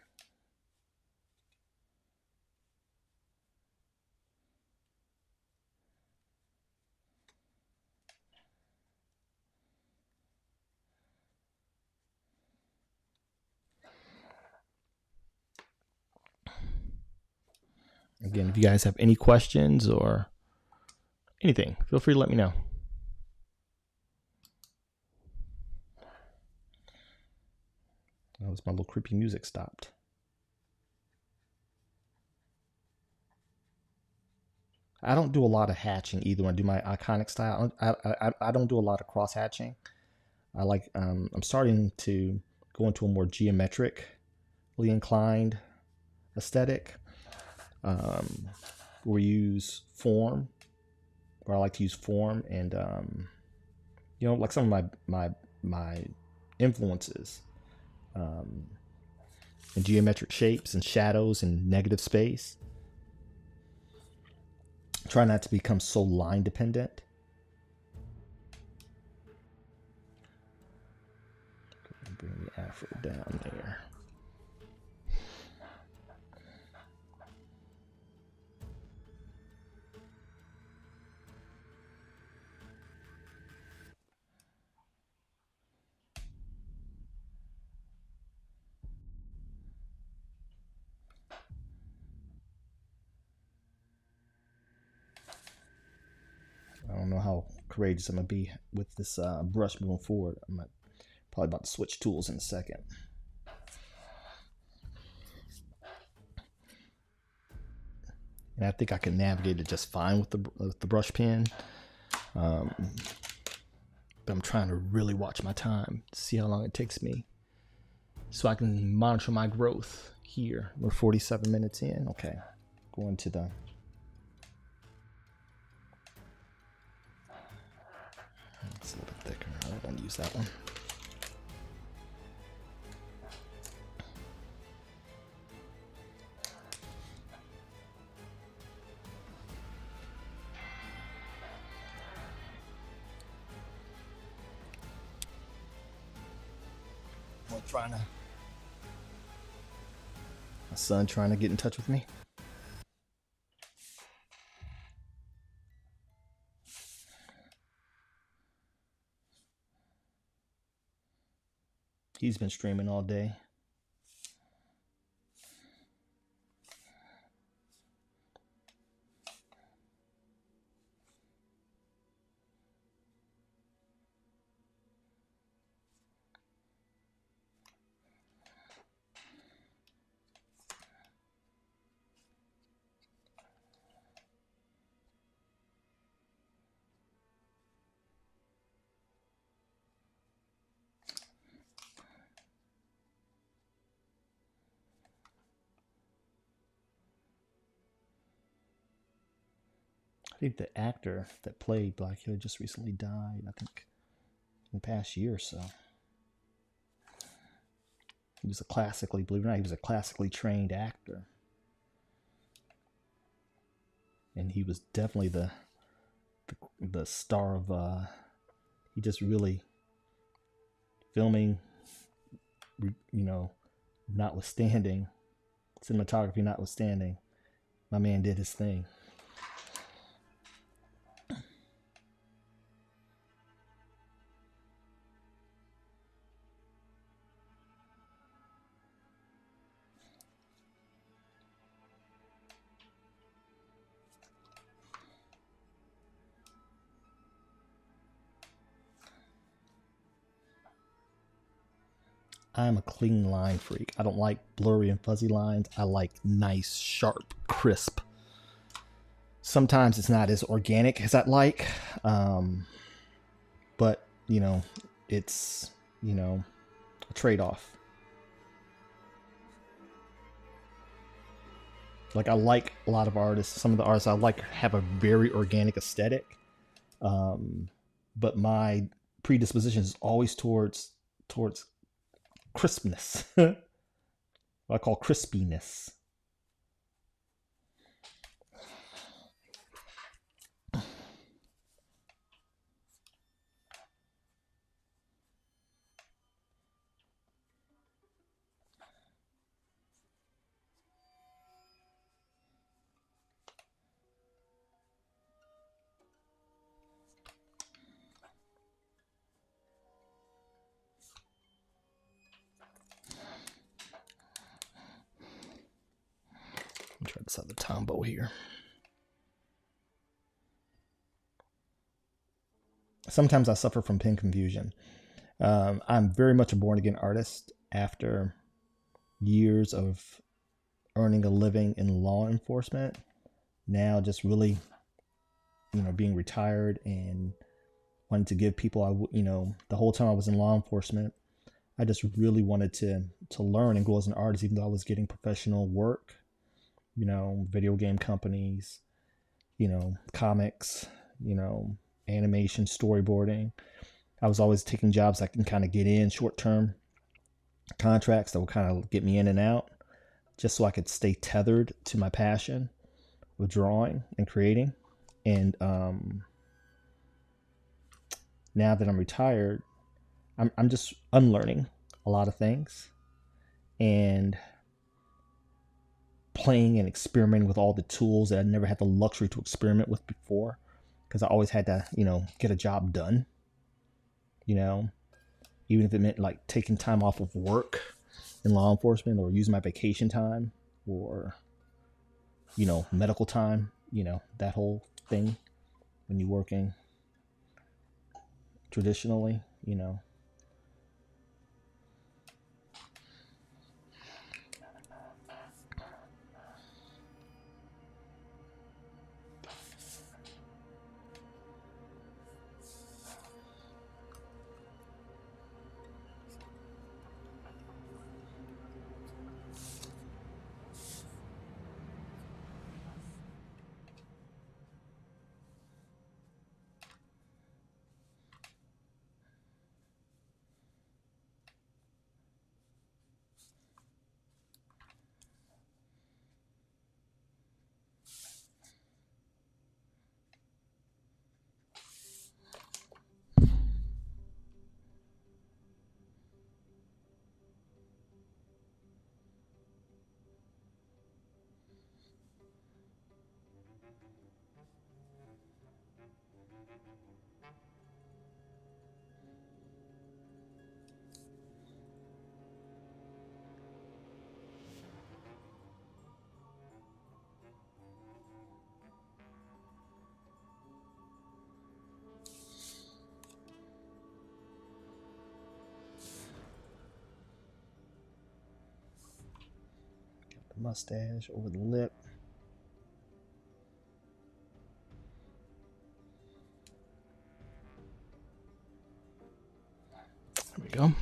Again, if you guys have any questions or anything, feel free to let me know. Oh, my little creepy music stopped. I don't do a lot of hatching either when I do my iconic style. I don't do a lot of cross hatching. I like I'm starting to go into a more geometrically inclined aesthetic. We use form, or I like to use form, and you know, like some of my influences, and geometric shapes and shadows and negative space. Try not to become so line dependent. Bring the afro down there. I don't know how courageous I'm gonna be with this brush moving forward. I'm probably about to switch tools in a second. And I think I can navigate it just fine with the brush pen. But I'm trying to really watch my time, see how long it takes me, so I can monitor my growth here. We're 47 minutes in. Okay, going to the it's a little bit thicker. I don't want to use that one. My son trying to get in touch with me. He's been streaming all day. I think the actor that played Blacula just recently died, I think in the past year or so. He was a classically, believe it or not, he was a classically trained actor. And he was definitely the star of, he just really, filming, you know, notwithstanding, cinematography notwithstanding, my man did his thing. I'm a clean line freak. I don't like blurry and fuzzy lines. I like nice, sharp, crisp. Sometimes it's not as organic as I'd like, but you know, it's, you know, a trade-off. Like, I like a lot of artists. Some of the artists I like have a very organic aesthetic, but my predisposition is always towards crispness. What I call crispiness. Try this other Tombow here. Sometimes I suffer from pen confusion. I'm very much a born again artist. after years of earning a living in law enforcement, now just really, being retired and wanting to give people, the whole time I was in law enforcement, I just really wanted to learn and grow as an artist, even though I was getting professional work, video game companies, comics, animation, storyboarding. I was always taking jobs I can kind of get in, short-term contracts that will kind of get me in and out, just so I could stay tethered to my passion with drawing and creating. And now that I'm retired, I'm just unlearning a lot of things and playing and experimenting with all the tools that I never had the luxury to experiment with before, because I always had to, get a job done, even if it meant like taking time off of work in law enforcement, or using my vacation time, or, medical time, that whole thing when you're working traditionally, the mustache over the lip. There we go. I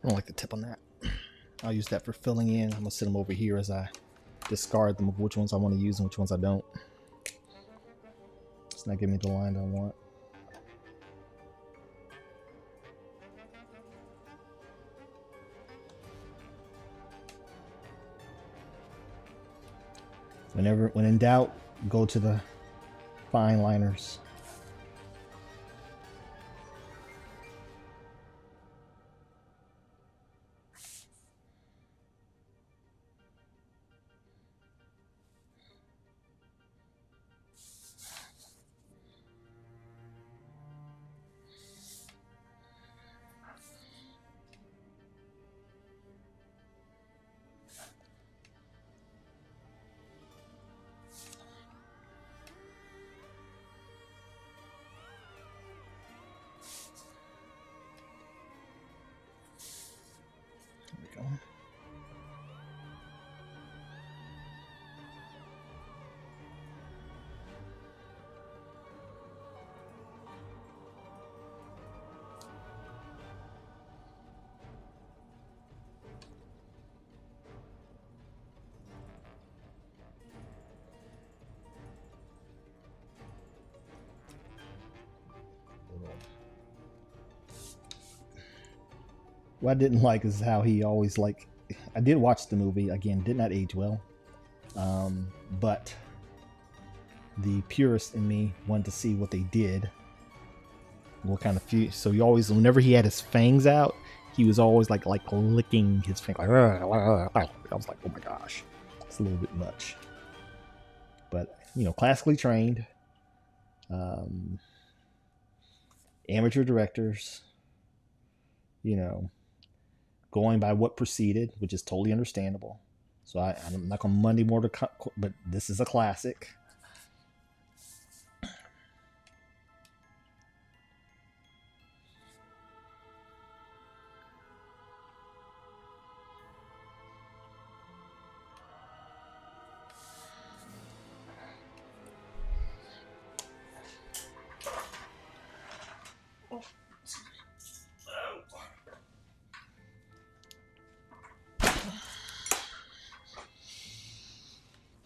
don't like the tip on that. I'll use that for filling in. I'm gonna set them over here as I discard them of which ones I want to use and which ones I don't. It's not giving me the line I want. When in doubt, go to the fine liners. What I didn't like is how he always I did watch the movie again, did not age well, but the purist in me wanted to see what they did, what kind of so he always, whenever he had his fangs out, he was always like licking his fangs, like I was like, oh my gosh, it's a little bit much. But classically trained, amateur directors, going by what preceded, which is totally understandable. So I'm not going to Monday mortar, but this is a classic.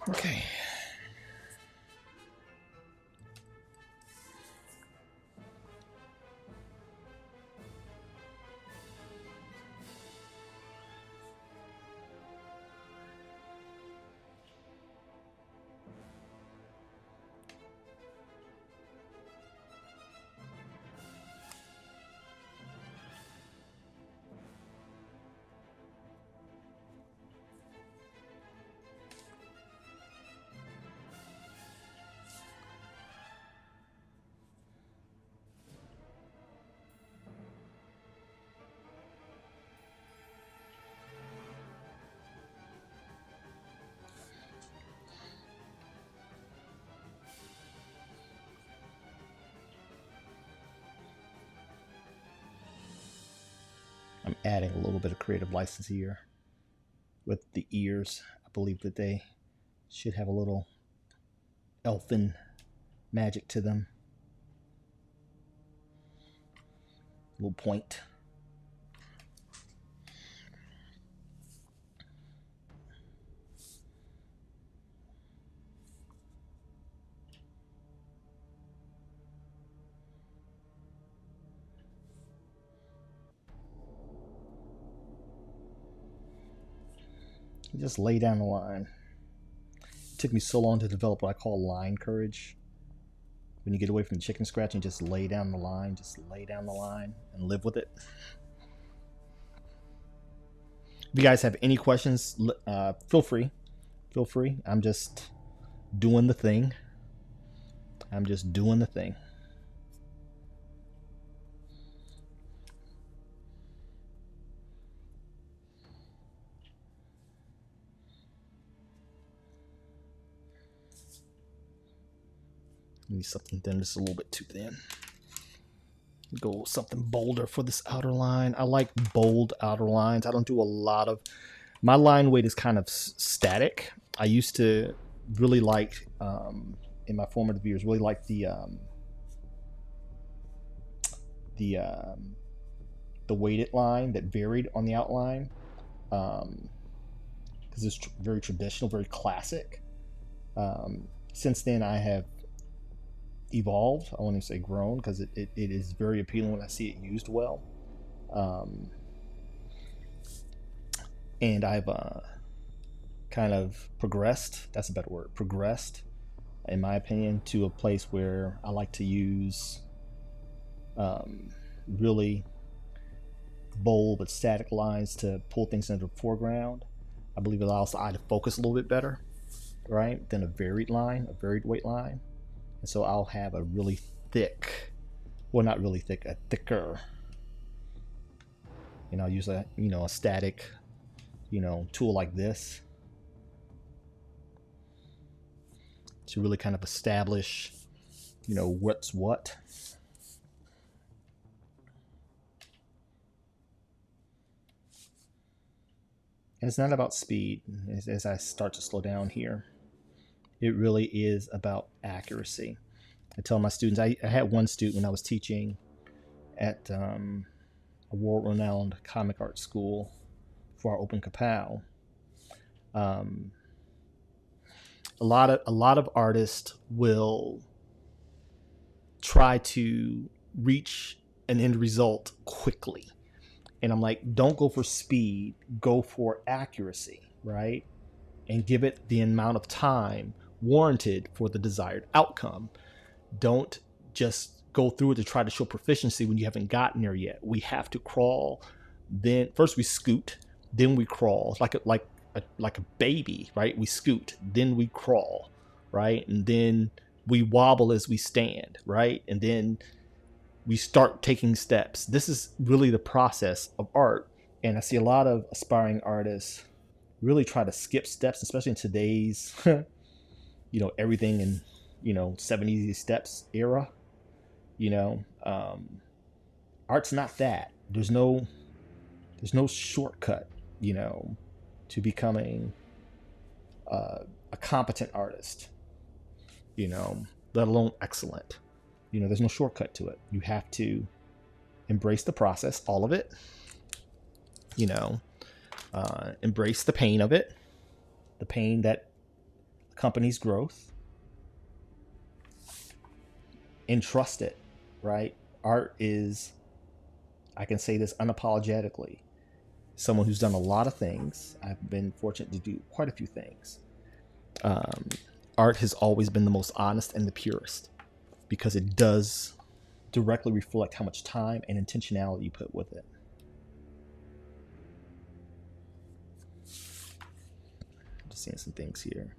Okay. I'm adding a little bit of creative license here with the ears. I believe that they should have a little elfin magic to them. A little point. Just lay down the line. It took me so long to develop what I call line courage. When you get away from the chicken scratch and just lay down the line, just lay down the line and live with it. If you guys have any questions, feel free. Feel free. I'm just doing the thing. I'm just doing the thing. Maybe something thin, just a little bit too thin. Go something bolder for this outer line. I like bold outer lines. I don't do a lot of, my line weight is kind of static. I used to really like, in my formative years, really like the weighted line that varied on the outline, because it's very traditional, very classic. Since then, I have evolved. I won't even say grown, because it is very appealing when I see it used well. And I've kind of progressed, that's a better word, progressed, in my opinion, to a place where I like to use really bold but static lines to pull things into the foreground. I believe it allows the eye to focus a little bit better, right, than a varied line, a varied weight line. And so I'll have a really thick, well, not really thick, a thicker, and I'll use a, a static, tool like this to really kind of establish, what's what. And it's not about speed. As I start to slow down here, it really is about accuracy. I tell my students, I had one student when I was teaching at a world-renowned comic art school before I opened Ka-Pow. A lot of artists will try to reach an end result quickly. And I'm like, don't go for speed, go for accuracy, right? And give it the amount of time warranted for the desired outcome. Don't just go through it to try to show proficiency when you haven't gotten there yet. We have to crawl. Then first we scoot, then we crawl. It's like a baby, right? We scoot, then we crawl, right? And then we wobble as we stand, right? And then we start taking steps. This is really the process of art. And I see a lot of aspiring artists really try to skip steps, especially in today's, everything in, 70 steps era. Art's not that. There's no shortcut, to becoming a competent artist, let alone excellent. There's no shortcut to it. You have to embrace the process, all of it, embrace the pain of it, the pain that company's growth, and trust it, right? Art is, I can say this unapologetically, someone who's done a lot of things. I've been fortunate to do quite a few things. Art has always been the most honest and the purest because it does directly reflect how much time and intentionality you put with it. I'm just seeing some things here.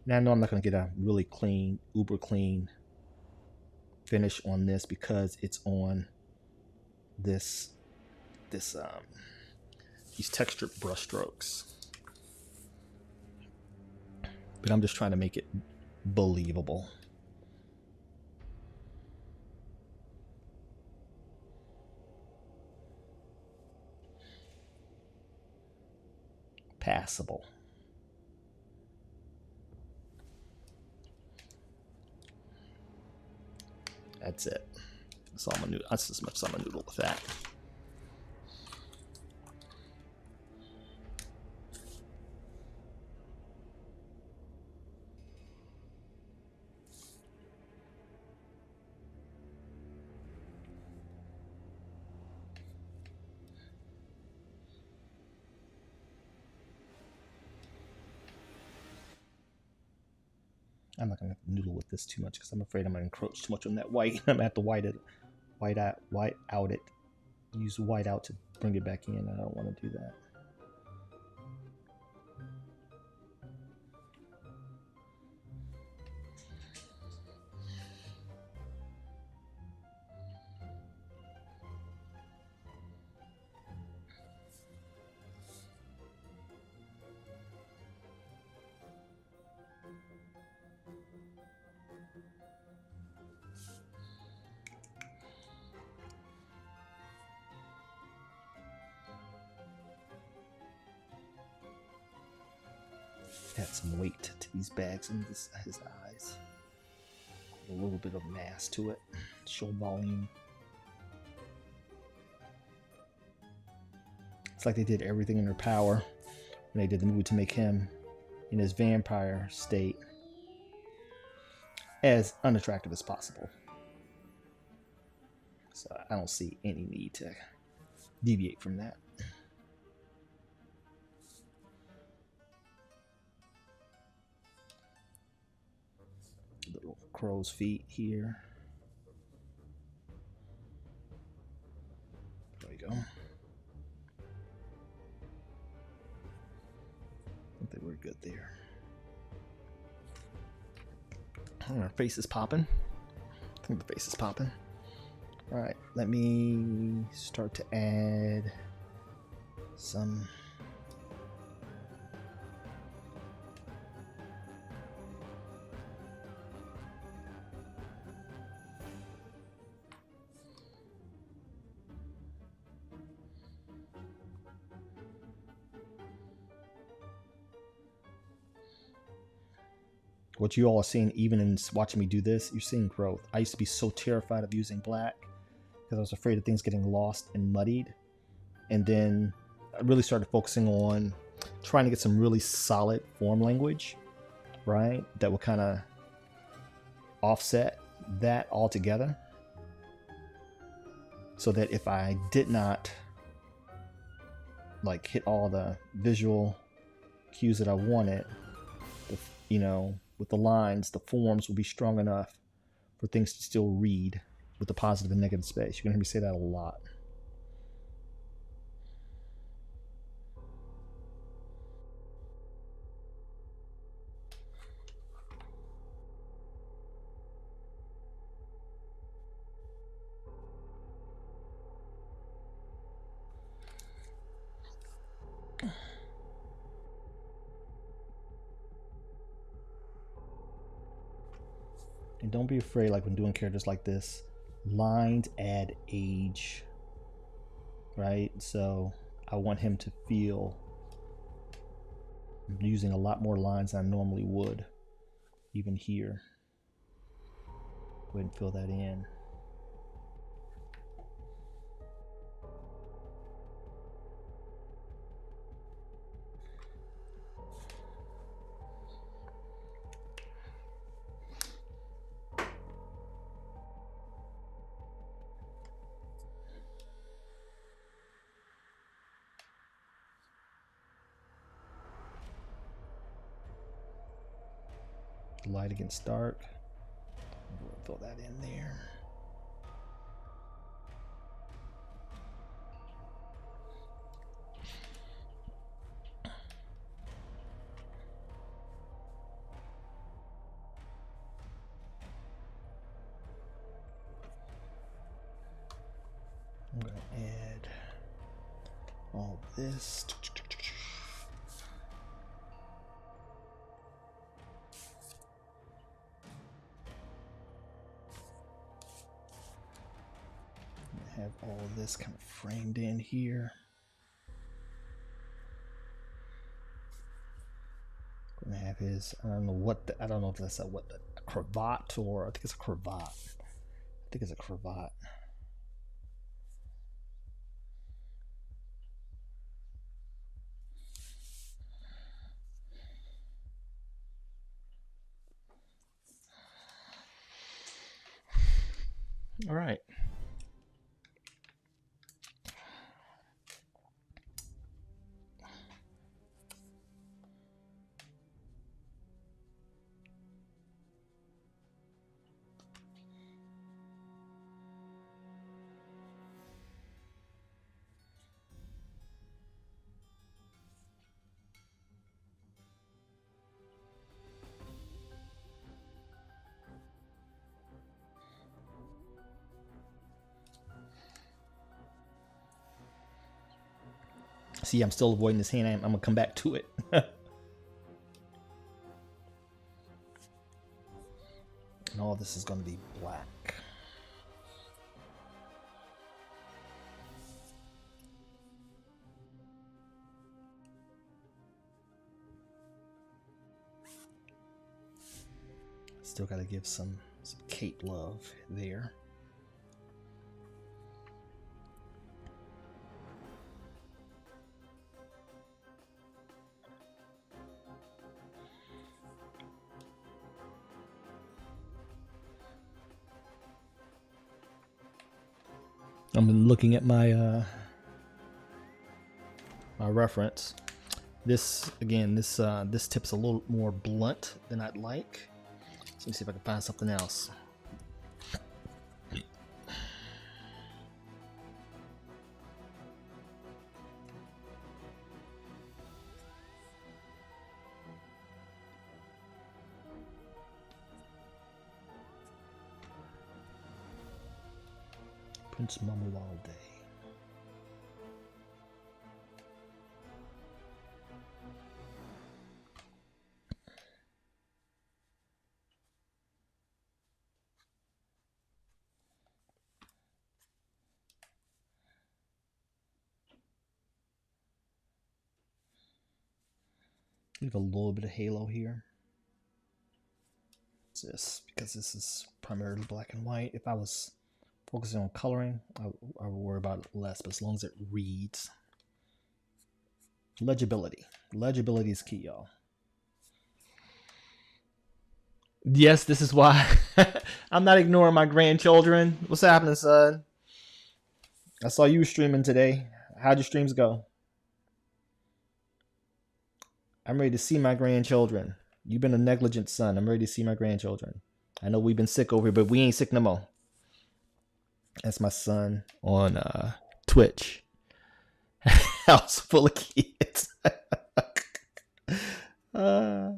Now I know I'm not going to get a really clean, uber clean finish on this because it's on these textured brush strokes. But I'm just trying to make it believable. Passable. That's it. That's as much as I'm gonna noodle with that. I'm not gonna noodle with this too much because I'm afraid I'm gonna encroach too much on that white. I'm gonna have to white out it. Use white out to bring it back in. I don't want to do that. Add some weight to these bags and his eyes. A little bit of mass to it. Show volume. It's like they did everything in their power when they did the movie to make him in his vampire state as unattractive as possible. So I don't see any need to deviate from that. Little crow's feet here. There we go. I think they were good there. Our face is popping. I think the face is popping. All right, let me start to add some what you all are seeing, even in watching me do this, you're seeing growth. I used to be so terrified of using black because I was afraid of things getting lost and muddied. And then I really started focusing on trying to get some really solid form language, right? That will kind of offset that altogether. So that if I did not like hit all the visual cues that I wanted, you know, with the lines, the forms will be strong enough for things to still read with the positive and negative space. You're going to hear me say that a lot. And don't be afraid, like when doing characters like this, lines add age, right? So I want him to feel I'm using a lot more lines than I normally would, even here. Go ahead and fill that in. Light against dark. We'll throw that in there. I'm going to add all this. Have all of this kind of framed in here. Gonna have his, I don't know if that's a cravat, or I think it's a cravat. I think it's a cravat. All right. See, I'm still avoiding this hand. I'm gonna come back to it. And all this is gonna be black. Still gotta give some cape love there. I'm looking at my my reference. This again, this tip's a little more blunt than I'd like. So let me see if I can find something else. Prince Mamuwalde. Leave a little bit of halo here. It's this, because this is primarily black and white. If I was focusing on coloring, I would worry about it less, but as long as it reads. Legibility. Legibility is key, y'all. Yes, this is why I'm not ignoring my grandchildren. What's happening, son? I saw you streaming today. How'd your streams go? I'm ready to see my grandchildren. You've been a negligent son. I'm ready to see my grandchildren. I know we've been sick over here, but we ain't sick no more. That's my son on Twitch. House full of kids. I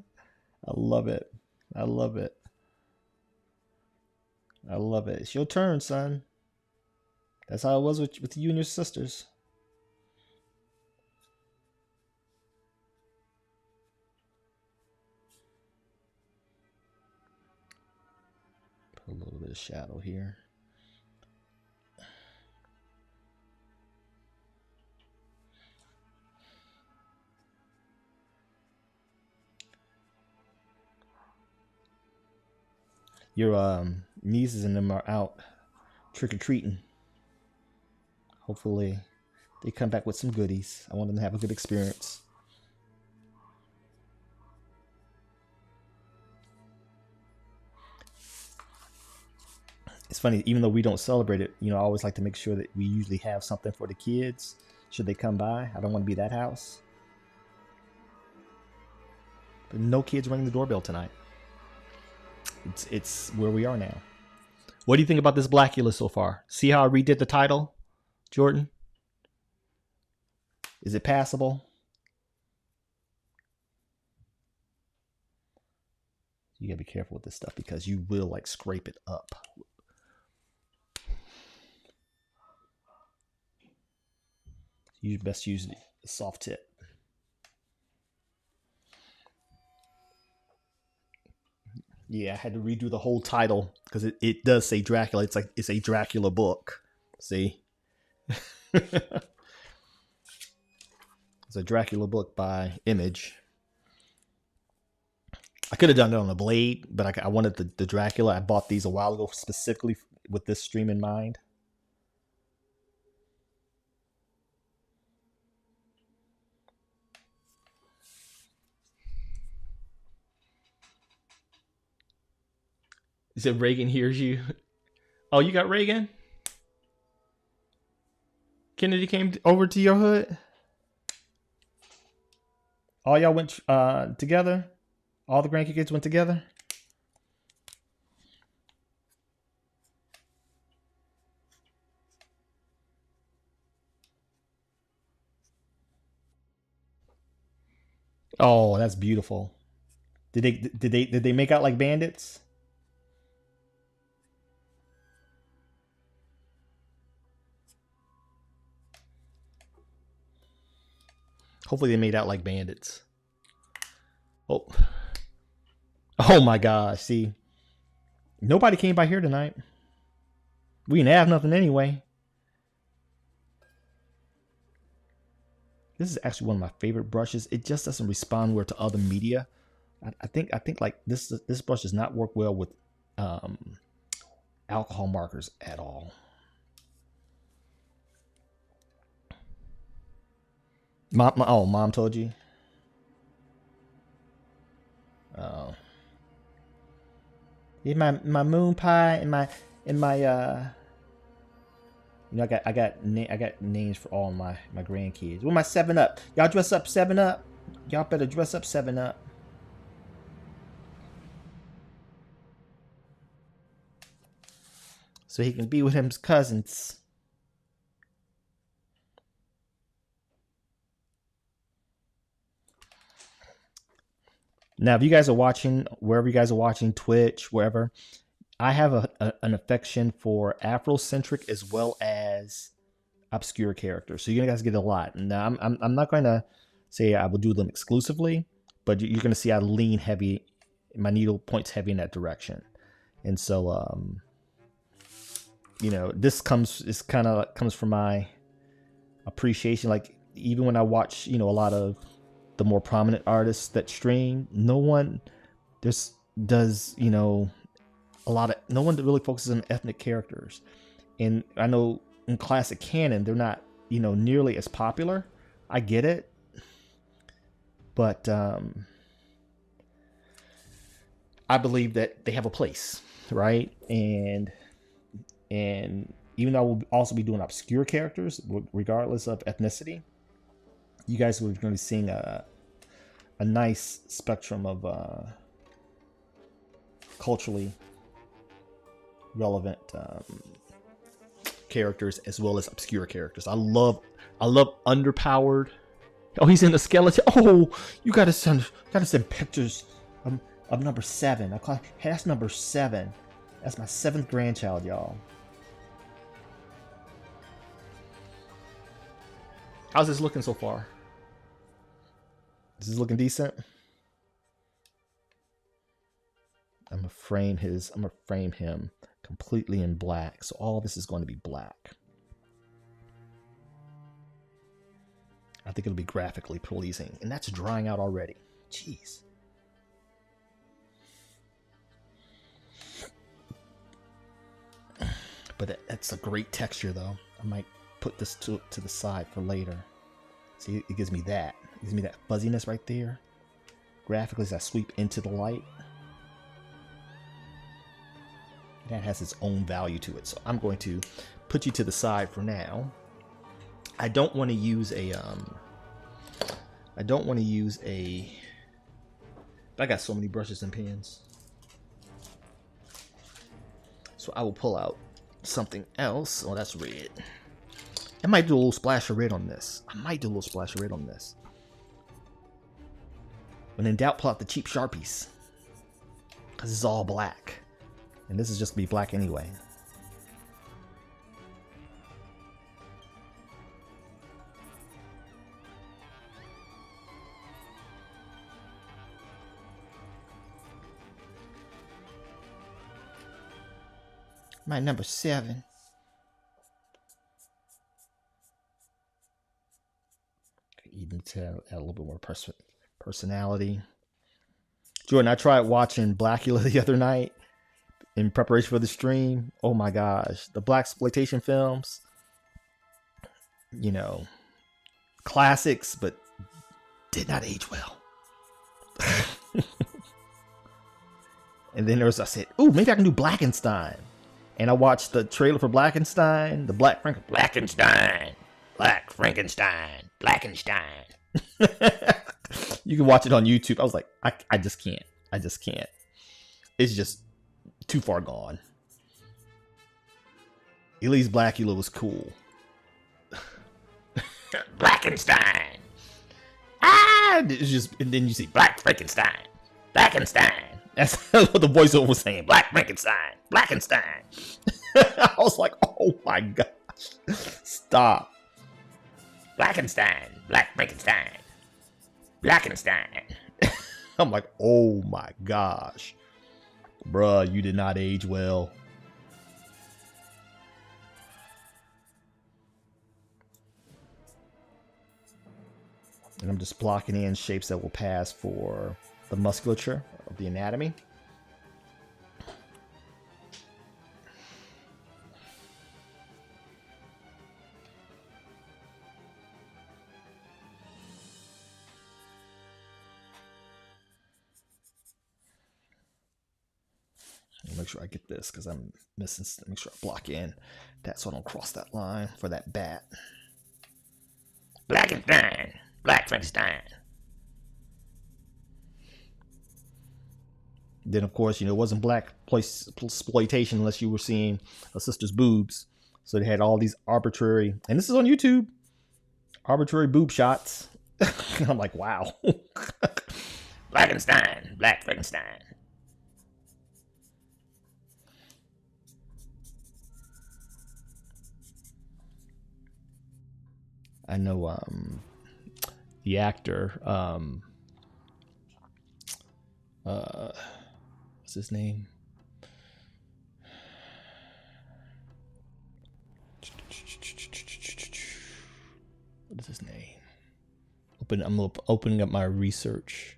love it. I love it. I love it. It's your turn, son. That's how it was with you and your sisters. Put a little bit of shadow here. Your nieces and them are out trick-or-treating. Hopefully they come back with some goodies. I want them to have a good experience. It's funny, even though we don't celebrate it, you know, I always like to make sure that we usually have something for the kids should they come by. I don't want to be that house. But no kids ringing the doorbell tonight. it's where we are now. What do you think about this Blacula so far? See how I redid the title, Jordan? Is it passable? You gotta be careful with this stuff because you will like scrape it up. You best use the soft tip. Yeah, I had to redo the whole title because it does say Dracula. It's like it's a Dracula book. See? It's a Dracula book by Image. I could have done it on a blade, but I wanted the Dracula. I bought these a while ago specifically with this stream in mind. Is it Reagan hears you? Oh, you got Reagan? Kennedy came over to your hood? All y'all went together? All the grandkids went together? Oh, that's beautiful. Did they make out like bandits? Hopefully they made out like bandits. Oh. Oh my gosh, see. Nobody came by here tonight. We didn't have nothing anyway. This is actually one of my favorite brushes. It just doesn't respond well to other media. I think like this brush does not work well with alcohol markers at all. Mom told you. Oh. Yeah, my moon pie and my you know, I got names for all my grandkids. With my 7-Up. Y'all dress up 7-Up. Y'all better dress up 7-Up. So he can be with his cousins. Now, if you guys are watching, wherever you guys are watching, Twitch, wherever, I have an affection for Afrocentric as well as obscure characters. So you guys get a lot. Now, I'm not going to say I will do them exclusively, but you're going to see I lean heavy. My needle points heavy in that direction. And so, you know, this comes from my appreciation. Like, even when I watch, you know, a lot of the more prominent artists that stream, no one does, you know, no one that really focuses on ethnic characters. And I know in classic canon, they're not, you know, nearly as popular. I get it. But I believe that they have a place, right? And even though I will also be doing obscure characters, regardless of ethnicity, you guys are going to be seeing a nice spectrum of culturally relevant characters as well as obscure characters. I love underpowered. Oh, he's in the skeleton. Oh, you gotta send pictures of number 7. Hey, that's number 7. That's my 7th grandchild, y'all. How's this looking so far? Is this looking decent? I'm gonna frame him completely in black. So all this is going to be black. I think it'll be graphically pleasing. And that's drying out already. Jeez. But it's a great texture though. I might put this to the side for later. See, it gives me that. It gives me that fuzziness right there. Graphically, as I sweep into the light. That has its own value to it. So I'm going to put you to the side for now. I don't want to use a I got so many brushes and pens. So I will pull out something else. Oh, that's red. I might do a little splash of red on this. When in doubt, pull out the cheap Sharpies. Because it's all black. And this is just going to be black anyway. My number 7. Even to add a little bit more personality. Jordan, I tried watching Blacula the other night in preparation for the stream. Oh my gosh. The Blaxploitation films. You know, classics, but did not age well. And then I said, oh, maybe I can do Blackenstein. And I watched the trailer for Blackenstein, the Black Frankenstein. You can watch it on YouTube. I was like, I just can't. It's just too far gone. At least Blacula was cool. Blackenstein. It's just, and then you see Black Frankenstein. That's what the voiceover was saying. Blackenstein. I was like, oh my gosh. Stop. Blackenstein. I'm like, oh my gosh. Bruh, you did not age well. And I'm just blocking in shapes that will pass for the musculature of the anatomy. Make sure I get this because I'm missing. Make sure I block in that so I don't cross that line for that bat. Black Frankenstein. Then of course, you know, it wasn't Blaxploitation unless you were seeing a sister's boobs. So they had all these arbitrary, and this is on YouTube, arbitrary boob shots. And I'm like, wow. Black Frankenstein. I know the actor, what's his name? What is his name? I'm opening up my research.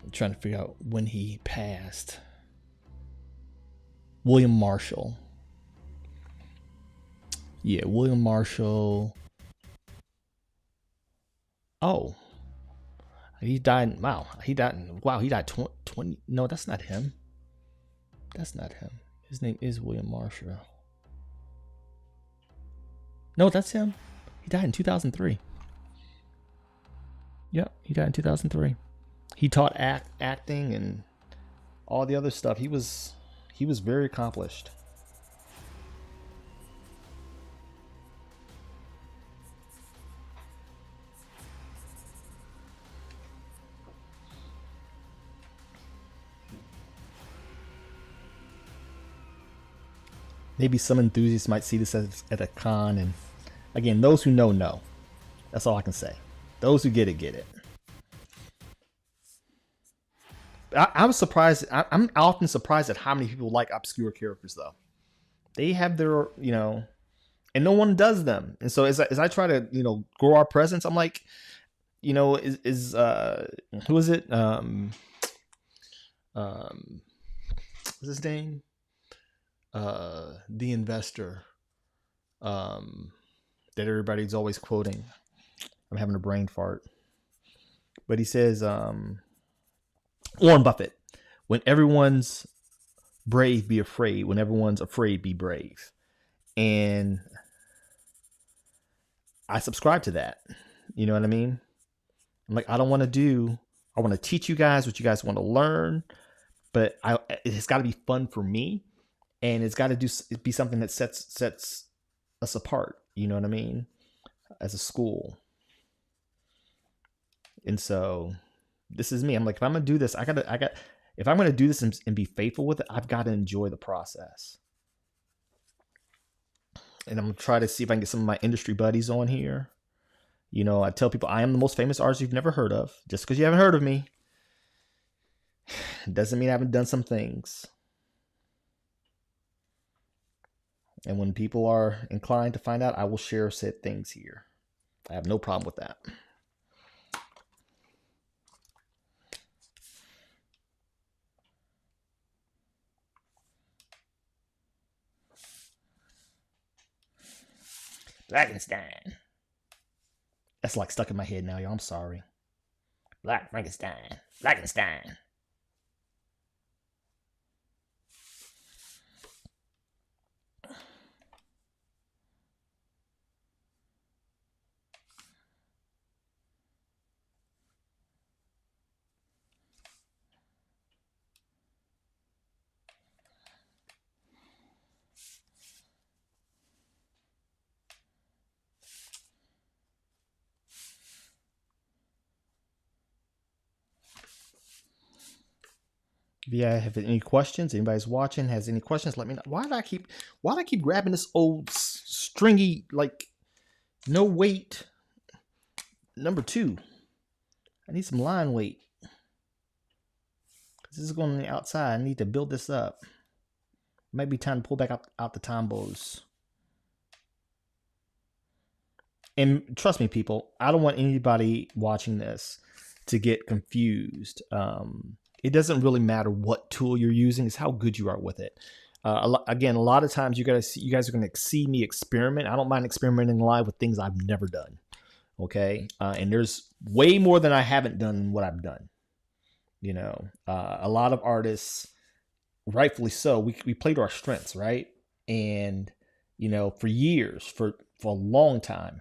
I'm trying to figure out when he passed. William Marshall. Yeah, William Marshall. Oh. He died. Wow. He died 20. No, that's not him. His name is William Marshall. No, that's him. He died in 2003. Yep, he died in 2003. He taught acting and all the other stuff. He was very accomplished. Maybe some enthusiasts might see this at a con, and again, those who know. That's all I can say. Those who get it, get it. I was surprised. I'm often surprised at how many people like obscure characters, though. They have their, and no one does them. And so as I try to, grow our presence, I'm like, who is it? What's his name? The investor, that everybody's always quoting. I'm having a brain fart, but he says, Warren Buffett, when everyone's brave, be afraid. When everyone's afraid, be brave. And I subscribe to that. You know what I mean? I'm like, I don't want to do I want to teach you guys what you guys want to learn, but it's got to be fun for me, and it's got to be something that sets us apart. You know what I mean? As a school. And so this is me. I'm like, if I'm gonna do this, if I'm gonna do this and be faithful with it, I've got to enjoy the process. And I'm gonna try to see if I can get some of my industry buddies on here. You know, I tell people I am the most famous artist you've never heard of. Just because you haven't heard of me doesn't mean I haven't done some things. And when people are inclined to find out, I will share said things here. I have no problem with that. Blackenstein. That's like stuck in my head now, y'all. I'm sorry. Black Frankenstein. Blackenstein. If you have any questions, anybody's watching has any questions, let me know. Why do I keep grabbing this old stringy, like, no weight number 2? I need some line weight. This is going on the outside. I need to build this up. Might be time to pull back out the tombos. And trust me, people, I don't want anybody watching this to get confused. It doesn't really matter what tool you're using; it's how good you are with it. Again, a lot of times you guys are going to see me experiment. I don't mind experimenting live with things I've never done. Okay, and there's way more than I haven't done than what I've done. You know, a lot of artists, rightfully so, we play to our strengths, right? And you know, for years, for a long time,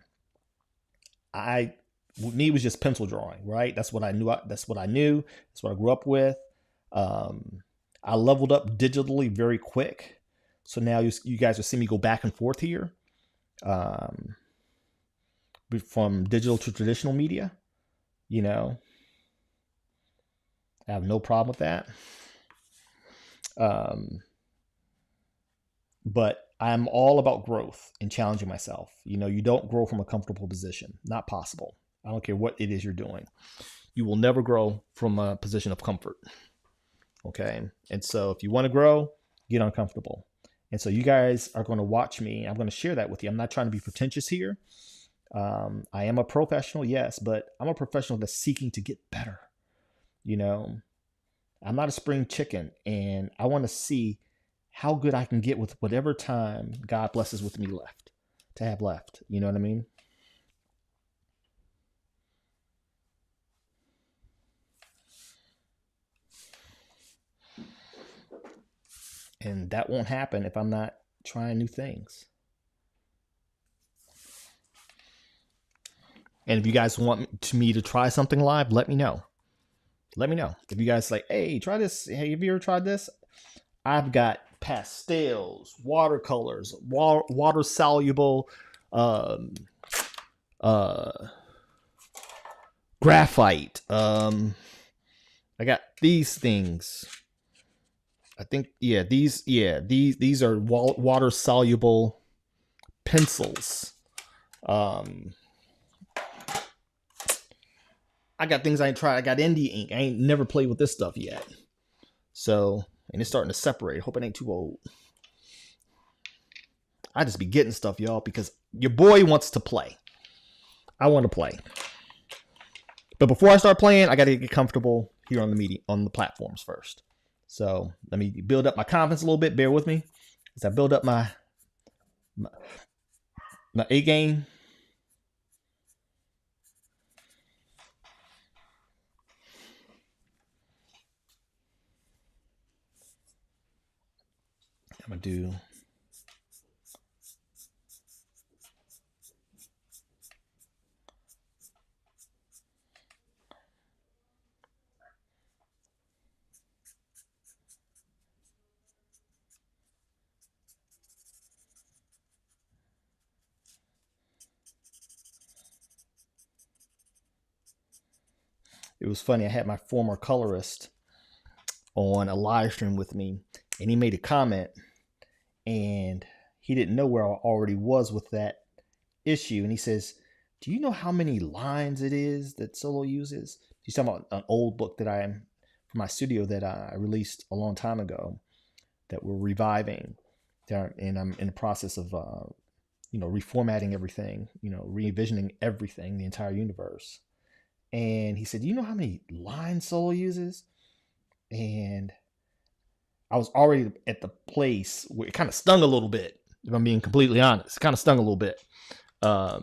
me was just pencil drawing, right? That's what I knew. That's what I knew. That's what I grew up with. I leveled up digitally very quick. So now you guys will see me go back and forth here. From digital to traditional media, you know, I have no problem with that. But I'm all about growth and challenging myself. You know, you don't grow from a comfortable position. Not possible. I don't care what it is you're doing. You will never grow from a position of comfort. Okay. And so if you want to grow, get uncomfortable. And so you guys are going to watch me. I'm going to share that with you. I'm not trying to be pretentious here. I am a professional, yes, but I'm a professional that's seeking to get better. You know, I'm not a spring chicken, and I want to see how good I can get with whatever time God blesses with me to have left. You know what I mean? And that won't happen if I'm not trying new things. And if you guys want me to try something live, let me know. Let me know. If you guys like, hey, try this. Hey, have you ever tried this? I've got pastels, watercolors, water soluble, graphite. I got these things. I think these are water soluble pencils. I got things I ain't tried. I got indie ink. I ain't never played with this stuff yet. So, and it's starting to separate. Hope it ain't too old. I just be getting stuff, y'all, because your boy wants to play. I want to play. But before I start playing, I got to get comfortable here on the platforms first. So let me build up my confidence a little bit. Bear with me as I build up my A game. I'm gonna do. it was funny. I had my former colorist on a live stream with me, and he made a comment, and he didn't know where I already was with that issue. And he says, "Do you know how many lines it is that Solo uses?" He's talking about an old book that I am from my studio that I released a long time ago that we're reviving, and I'm in the process of reformatting everything, re-envisioning everything, the entire universe. And he said, "Do you know how many lines Solo uses?" And I was already at the place where it kind of stung a little bit, if I'm being completely honest. It kind of stung a little bit. It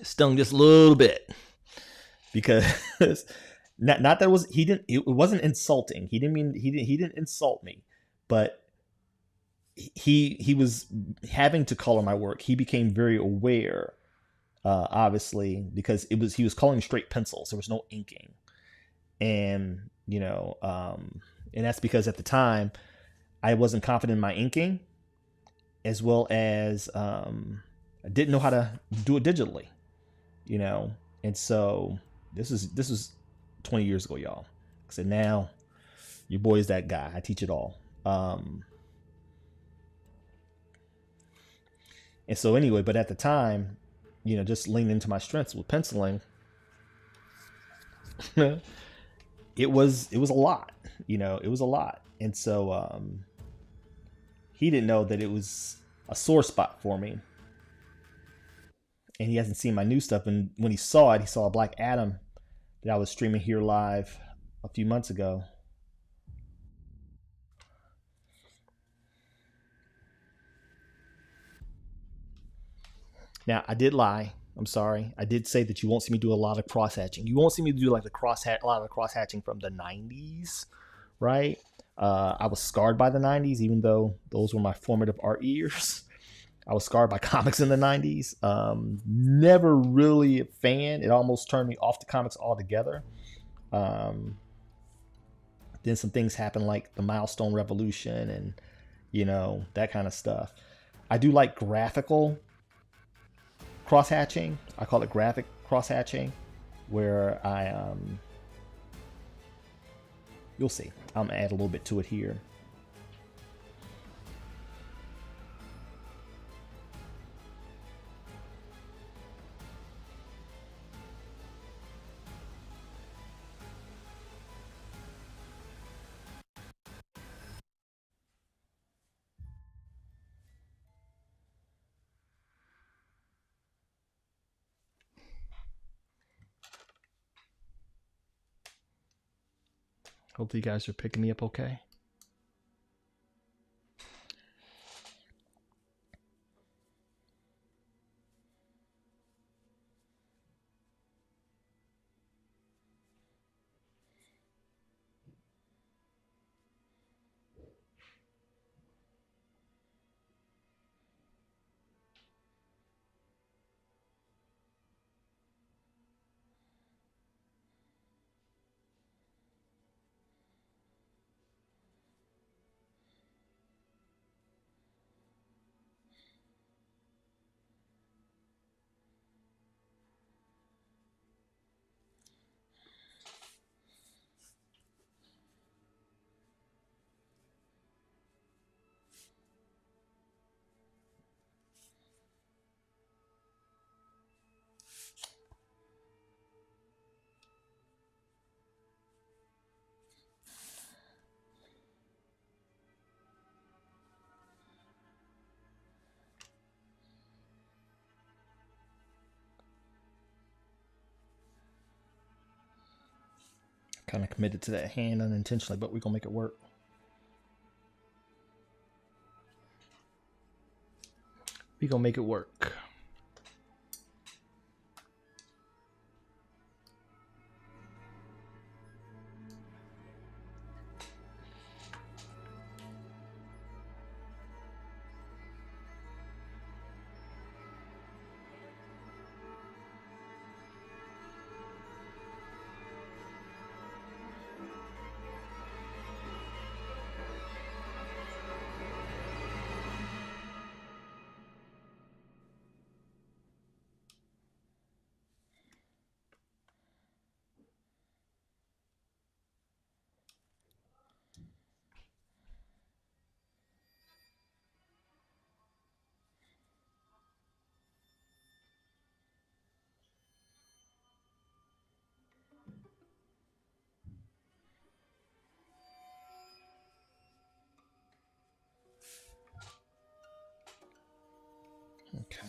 stung just a little bit because not that it wasn't insulting. He didn't insult me, but he was having to color my work. He became very aware, obviously, because he was coloring straight pencils. There was no inking, and and that's because at the time I wasn't confident in my inking, as well as I didn't know how to do it digitally, and so this was 20 years ago, y'all. I said, now your boy is that guy. I teach it all. And so anyway, but at the time, just leaning into my strengths with penciling, it was a lot, it was a lot. And so he didn't know that it was a sore spot for me. And he hasn't seen my new stuff. And when he saw it, he saw a Black Adam that I was streaming here live a few months ago. Now, I did lie. I'm sorry. I did say that you won't see me do a lot of cross hatching. You won't see me do like a lot of cross hatching from the 90s, right? I was scarred by the 90s, even though those were my formative art years. I was scarred by comics in the 90s. Never really a fan. It almost turned me off the comics altogether. Then some things happened like the Milestone Revolution and, that kind of stuff. I do like graphical cross-hatching. I call it graphic cross-hatching, where you'll see. I'm going to add a little bit to it here. Hopefully you guys are picking me up okay. Kind of committed to that hand unintentionally, but we're going to make it work. We're going to make it work. Okay.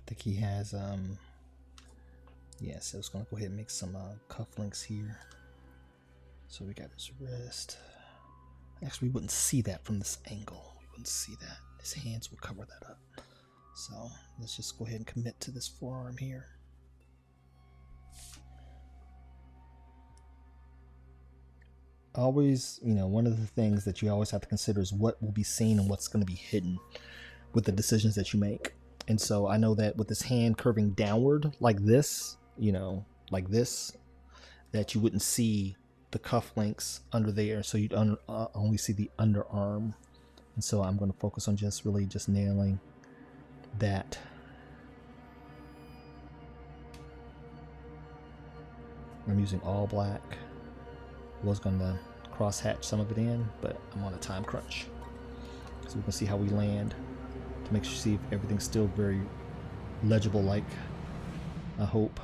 I think he has yes, I was gonna go ahead and make some cufflinks here. So we got his wrist. Actually, we wouldn't see that from this angle. We wouldn't see that. His hands will cover that up. So let's just go ahead and commit to this forearm here. Always, you know, one of the things that you always have to consider is what will be seen and what's going to be hidden with the decisions that you make. And so I know that with his hand curving downward like this, you know, like this, that you wouldn't see the cufflinks under there. So you'd only see the underarm. And so I'm going to focus on just really just nailing that. I'm using all black. Was going to cross hatch some of it in, but I'm on a time crunch. So we can see how we land to make sure see if everything's still very legible like I hope.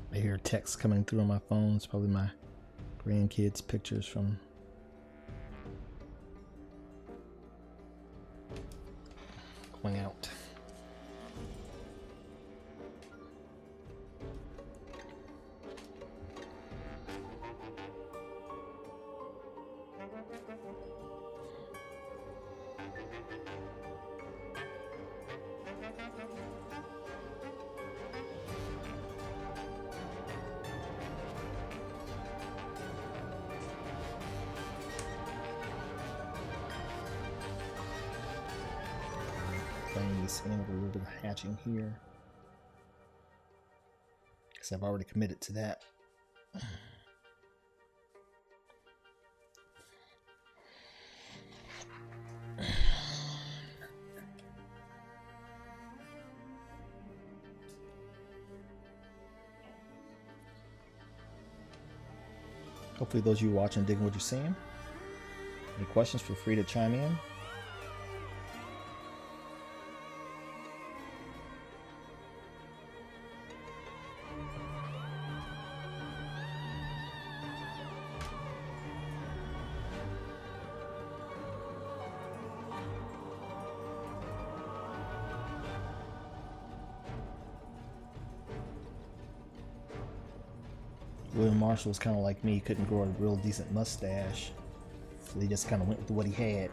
I hear text coming through on my phone. It's probably my grandkids' pictures from going out. This and a little bit of hatching here because I've already committed to that. Hopefully those of you watching digging what you're seeing. Any questions, feel free to chime in. William Marshall was kind of like me. He couldn't grow a real decent mustache, so he just kind of went with what he had.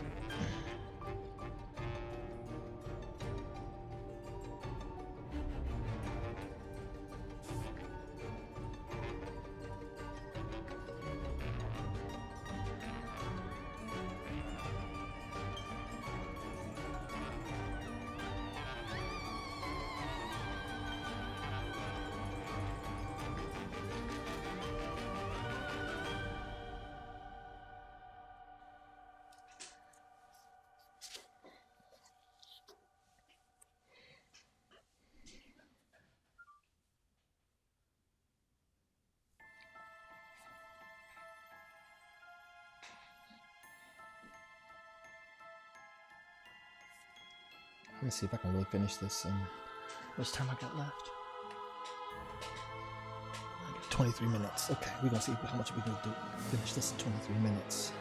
Let me see if I can really finish this in how much time I got left. I got 23 minutes. Okay, we're gonna see how much we can do. Finish this in 23 minutes.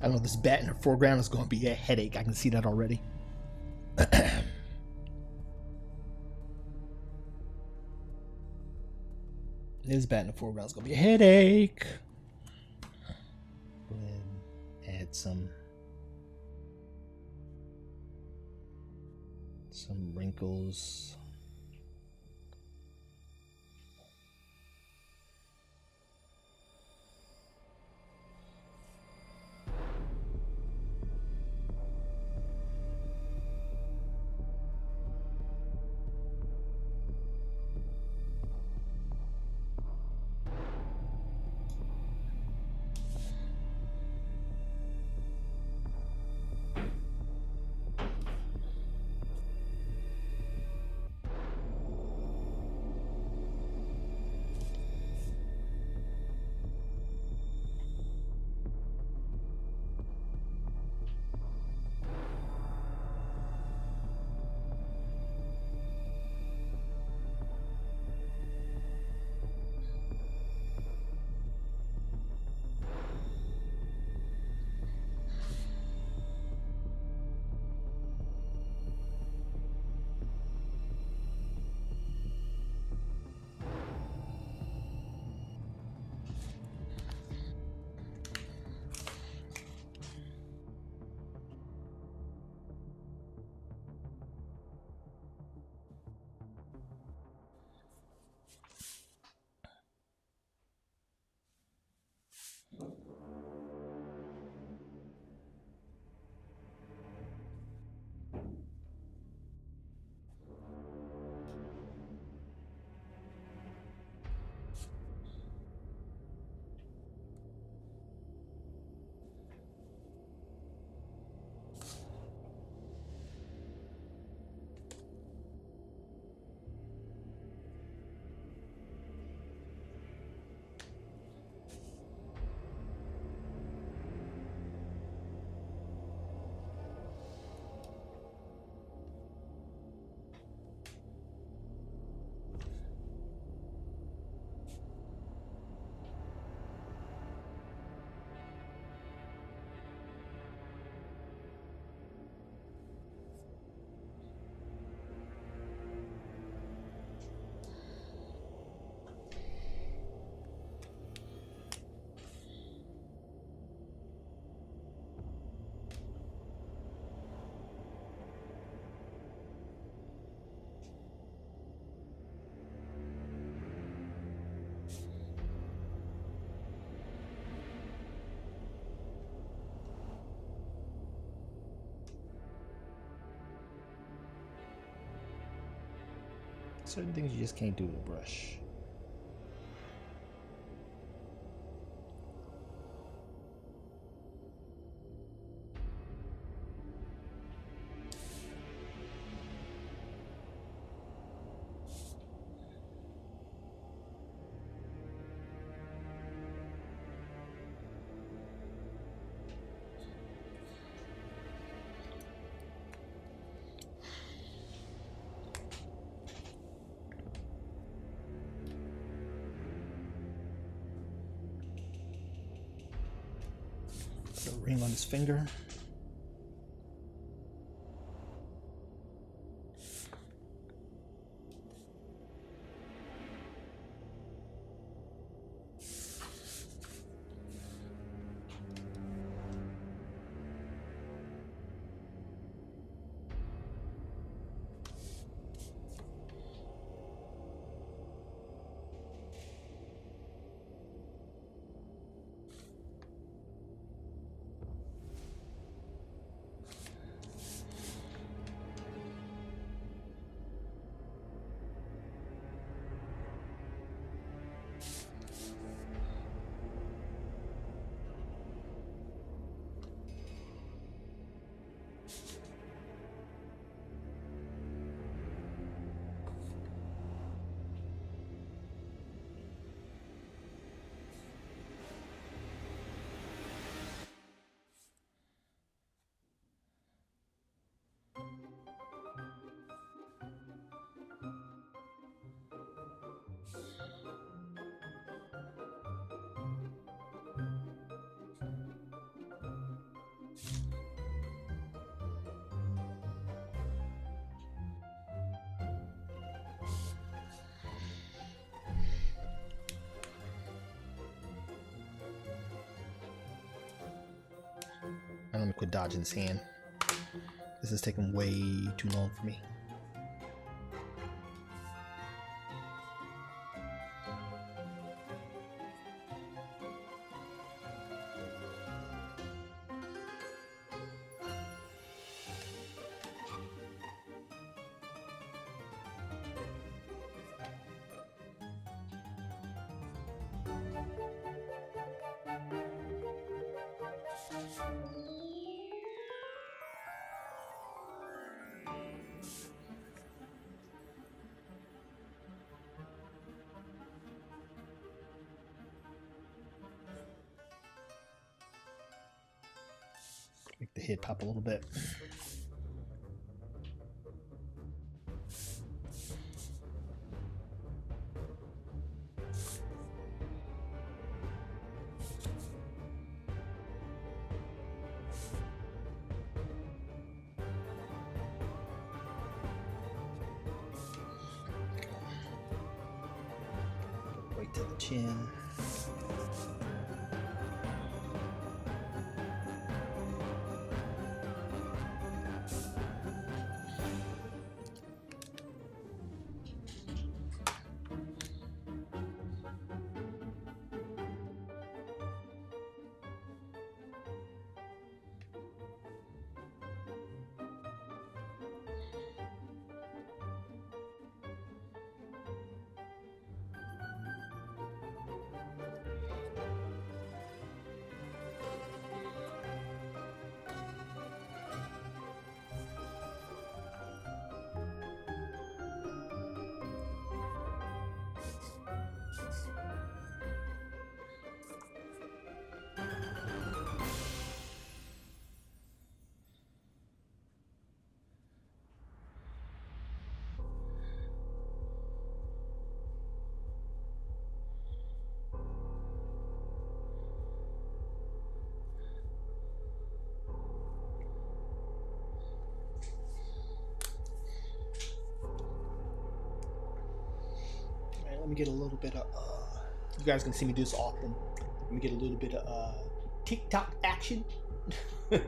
I know this bat in the foreground is going to be a headache. I can see that already. This bat in the foreground is going to be a headache. Go ahead and add some wrinkles. Certain things you just can't do with a brush. Put a ring on his finger. I'm gonna quit dodging his hand. This is taking way too long for me. Make the head pop a little bit. Right to the chin. Let me get a little bit of, you guys can see me do this often. Let me get a little bit of TikTok action. That's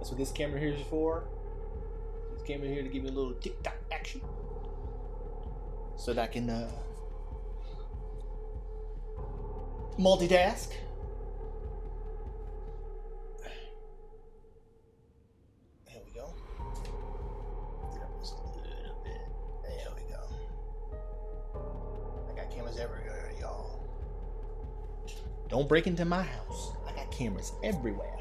what this camera here is for. This camera here to give me a little TikTok action. So that I can multitask. There we go. That was a little bit. There we go. cameras everywhere, y'all. Don't break into my house. I got cameras everywhere.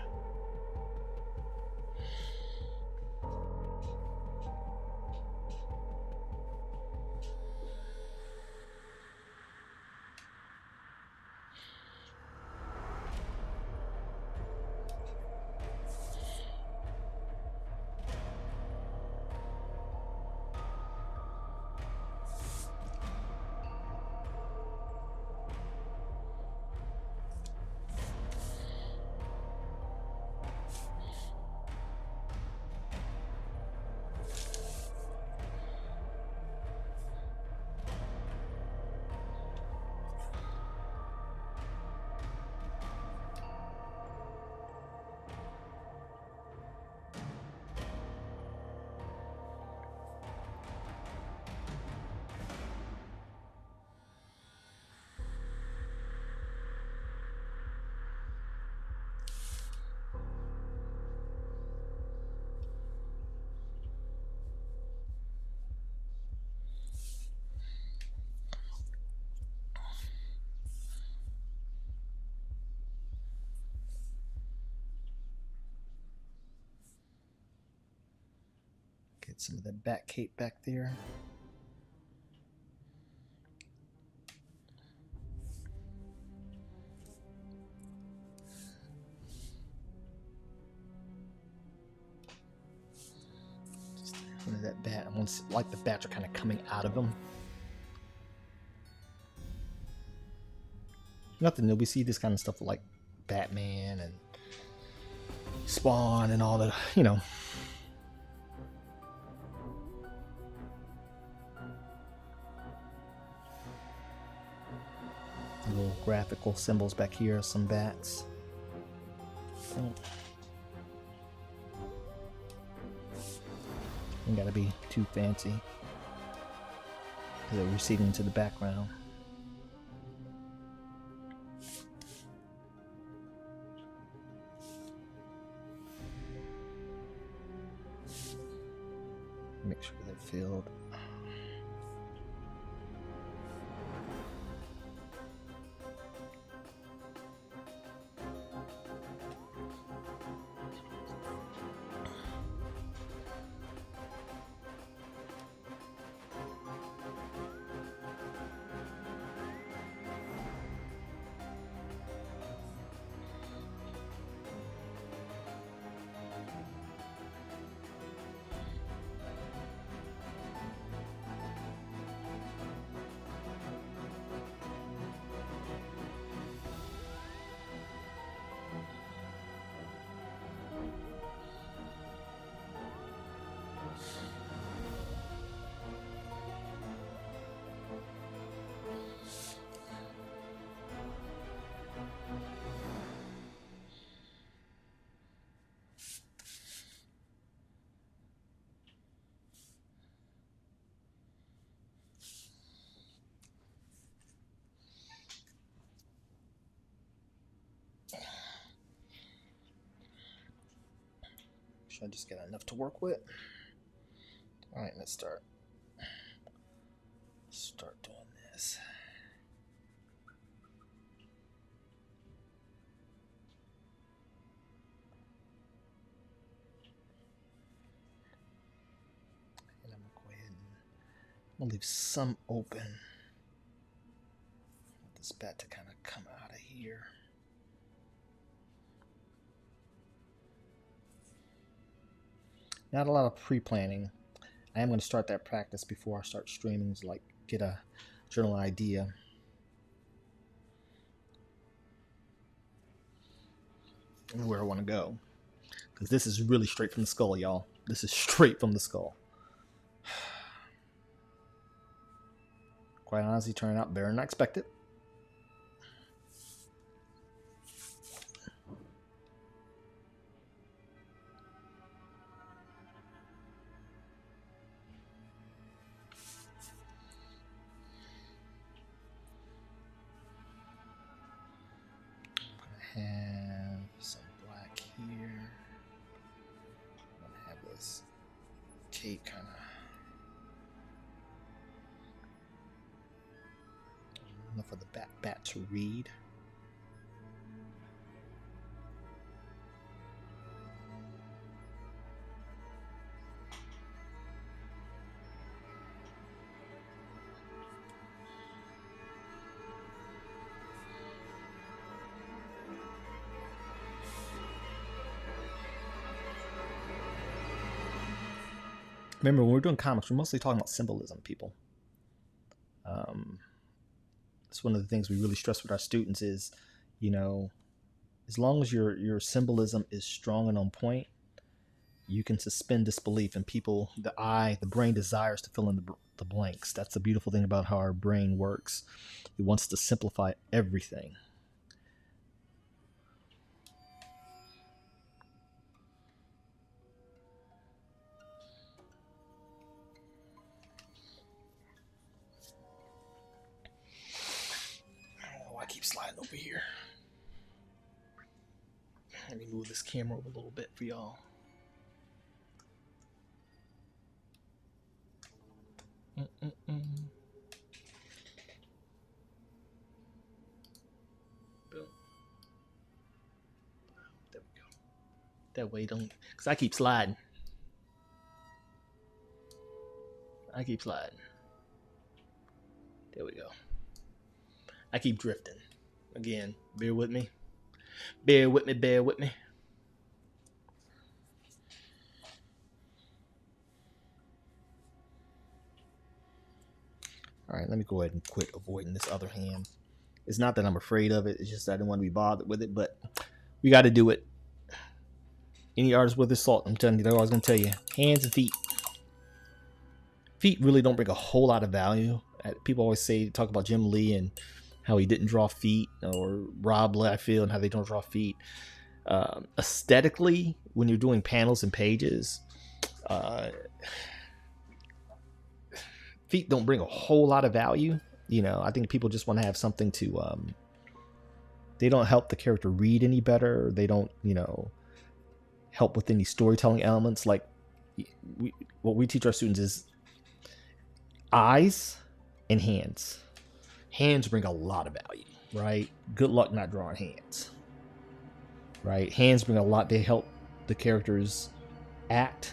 Get some of that bat cape back there. Of that bat. I want to like the bats are kind of coming out of them. Nothing new. We see this kind of stuff like Batman and Spawn and all the, you know. Little graphical symbols back here. Some bats. Oh. You gotta be too fancy. They're receding to the background. Make sure they're filled. Should I just get enough to work with? Alright, let's start doing this. And I'm gonna go ahead and I'm gonna leave some open. Want this bat to kind of come out of here. Not a lot of pre-planning. I am going to start that practice before I start streaming, to like get a general idea. And where I want to go. Because this is really straight from the skull, y'all. This is straight from the skull. Quite honestly, turned out better than I expected. Have some black here. I'm gonna have this cape kind of enough for the bat to read. Remember, when we're doing comics, we're mostly talking about symbolism, people. It's one of the things we really stress with our students is, you know, as long as your symbolism is strong and on point, you can suspend disbelief, and people, the brain desires to fill in the blanks. That's the beautiful thing about how our brain works. It wants to simplify everything. Oh, I keep sliding over here. Let me move this camera over a little bit for y'all. Boom. There we go. That way don't, because I keep sliding. There we go. I keep drifting. Again, bear with me. Bear with me. All right, let me go ahead and quit avoiding this other hand. It's not that I'm afraid of it. It's just that I didn't want to be bothered with it, but we got to do it. Any artist with this salt, I'm telling you, they're always going to tell you, hands and feet. Feet really don't bring a whole lot of value. People always talk about Jim Lee and how he didn't draw feet, or Rob Liefeld and how they don't draw feet. Aesthetically, when you're doing panels and pages, feet don't bring a whole lot of value. You know, I think people just want to have something to, they don't help the character read any better. They don't, you know, help with any storytelling elements. Like, what we teach our students is eyes and hands. Hands bring a lot of value, right? Good luck not drawing hands, right? Hands bring a lot. They help the characters act.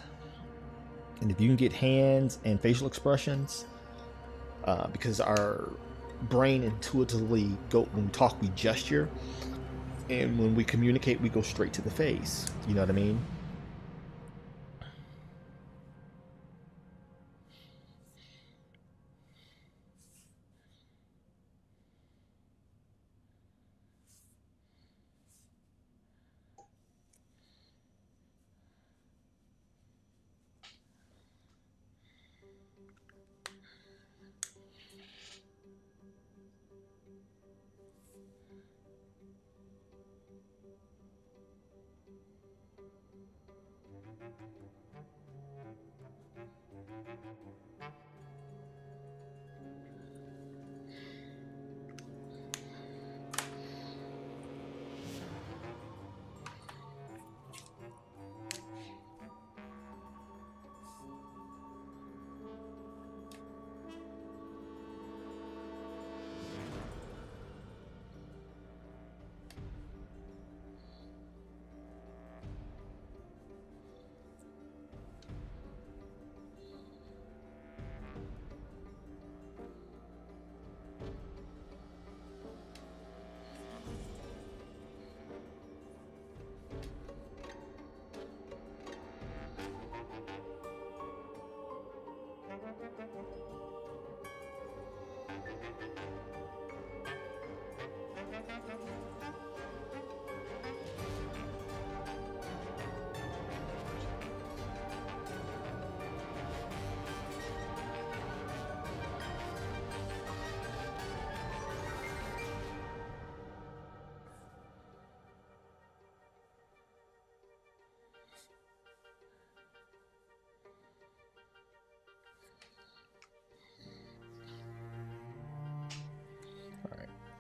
And if you can get hands and facial expressions, because our brain intuitively when we talk, we gesture. And when we communicate, we go straight to the face. You know what I mean?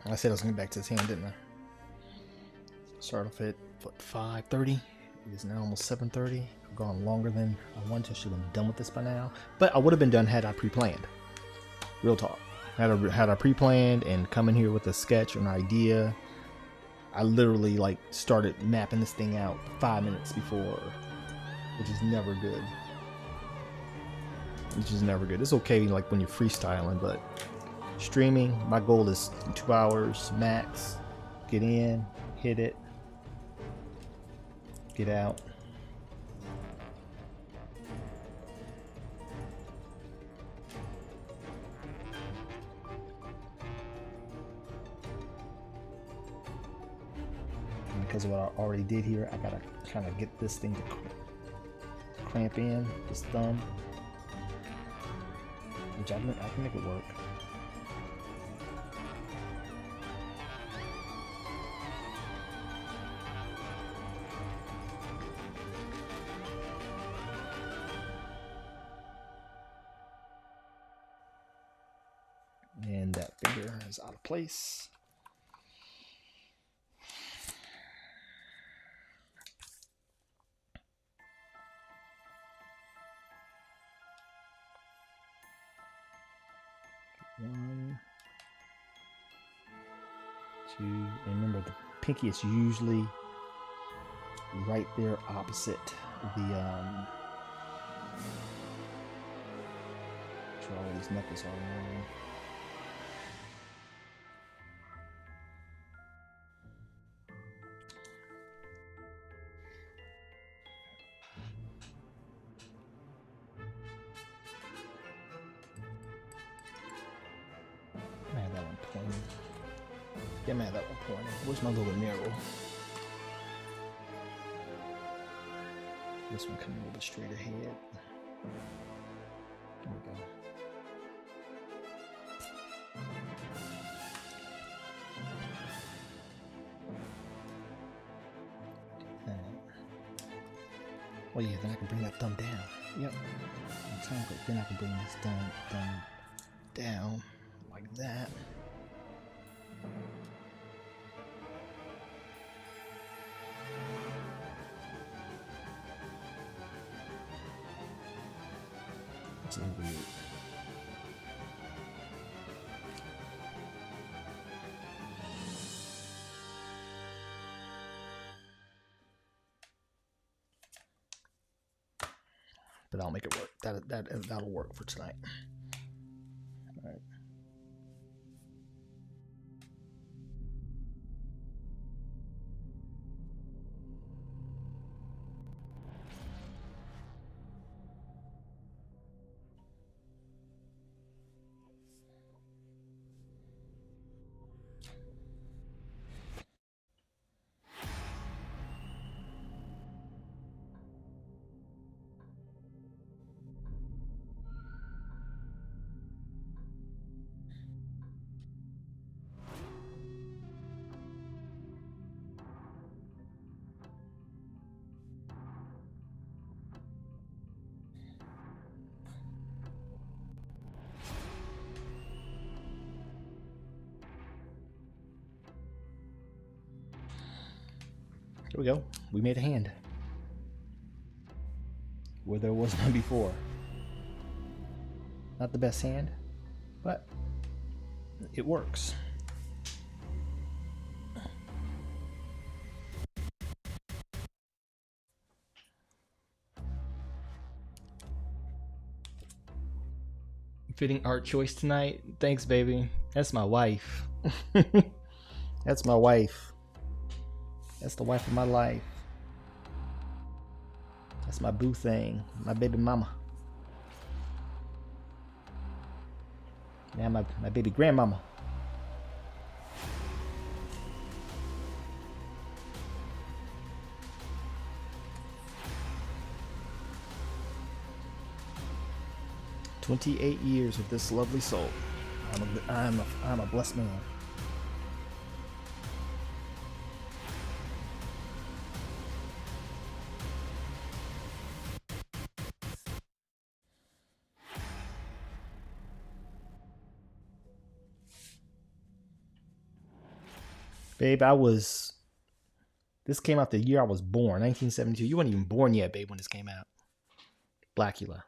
I said I was going to get back to this hand, didn't I? Start off at, what, 5:30? It is now almost 7:30. I've gone longer than I wanted to. I should have been done with this by now. But I would have been done had I pre-planned. Real talk. had a pre-planned and come in here with a sketch or an idea, I literally like started mapping this thing out 5 minutes before, which is never good. It's okay like when you're freestyling, but streaming, my goal is 2 hours max. Get in, hit it, get out. And because of what I already did here, I gotta kind of get this thing to clamp in, this thumb, which I can make it work. And that finger is out of place. One, two, and remember the pinky is usually right there opposite the draw all these knuckles all around. Yeah, man, that one pointing. Where's my little mirror? This one coming a little bit straight ahead. There we go. Oh yeah, then I can bring that thumb down. Yep. Exactly. Then I can bring this thumb down like that. That's a little weird. But I'll make it work. That'll work for tonight. All right. Here we go. We made a hand where there was none before. Not the best hand, but it works. Fitting art choice tonight. Thanks, baby. That's my wife. That's my wife. That's the wife of my life. That's my boo thing. My baby mama. Now my baby grandmama. "28 years with this lovely soul. I'm a blessed man." Babe, this came out the year I was born, 1972. You weren't even born yet, babe, when this came out. Blacula.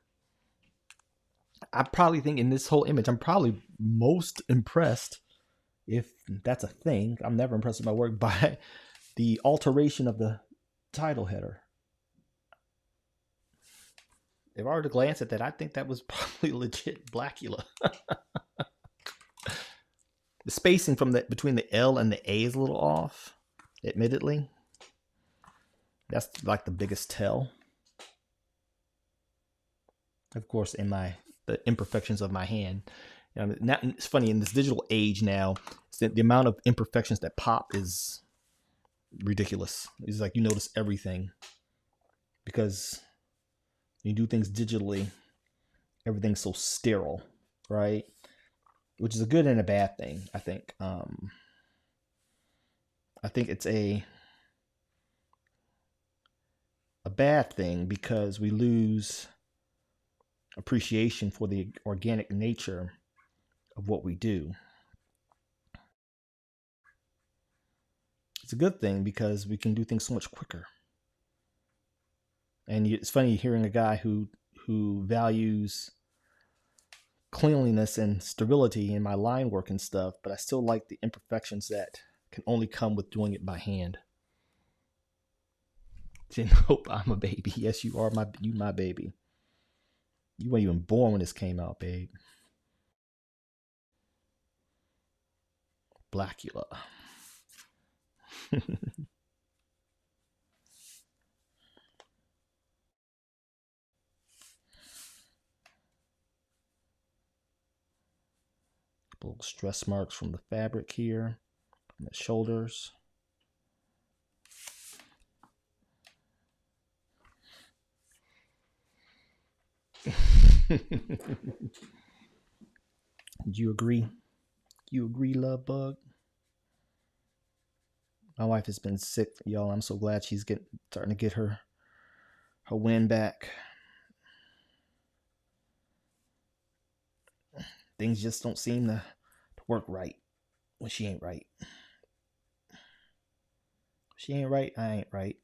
I probably think in this whole image, I'm probably most impressed, if that's a thing. I'm never impressed with my work, by the alteration of the title header. If I were to glance at that, I think that was probably legit Blacula. The spacing from between the L and the A is a little off, admittedly. That's like the biggest tell. Of course, in the imperfections of my hand. Now, it's funny, in this digital age now, the amount of imperfections that pop is ridiculous. It's like you notice everything, because when you do things digitally, everything's so sterile, right? Which is a good and a bad thing, I think. I think it's a bad thing because we lose appreciation for the organic nature of what we do. It's a good thing because we can do things so much quicker. And it's funny hearing a guy who values cleanliness and sterility in my line work and stuff, but I still like the imperfections that can only come with doing it by hand. Nope, I'm a baby. Yes, you are my baby. You weren't even born when this came out, babe. Blacula. Little stress marks from the fabric here, from the shoulders. Do you agree? You agree, love bug? My wife has been sick, y'all. I'm so glad she's starting to get her wind back. Things just don't seem to work right when she ain't right. She ain't right, I ain't right.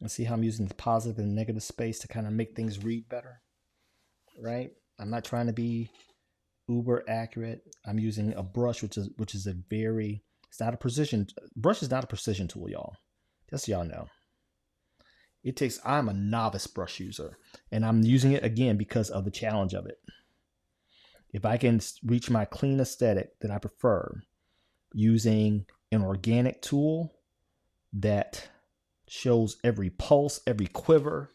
And see how I'm using the positive and negative space to kind of make things read better, right? I'm not trying to be uber accurate. I'm using a brush, which is a very, it's not a precision. Brush is not a precision tool, y'all. Just so y'all know. I'm a novice brush user, and I'm using it again because of the challenge of it. If I can reach my clean aesthetic that I prefer using an organic tool that shows every pulse, every quiver,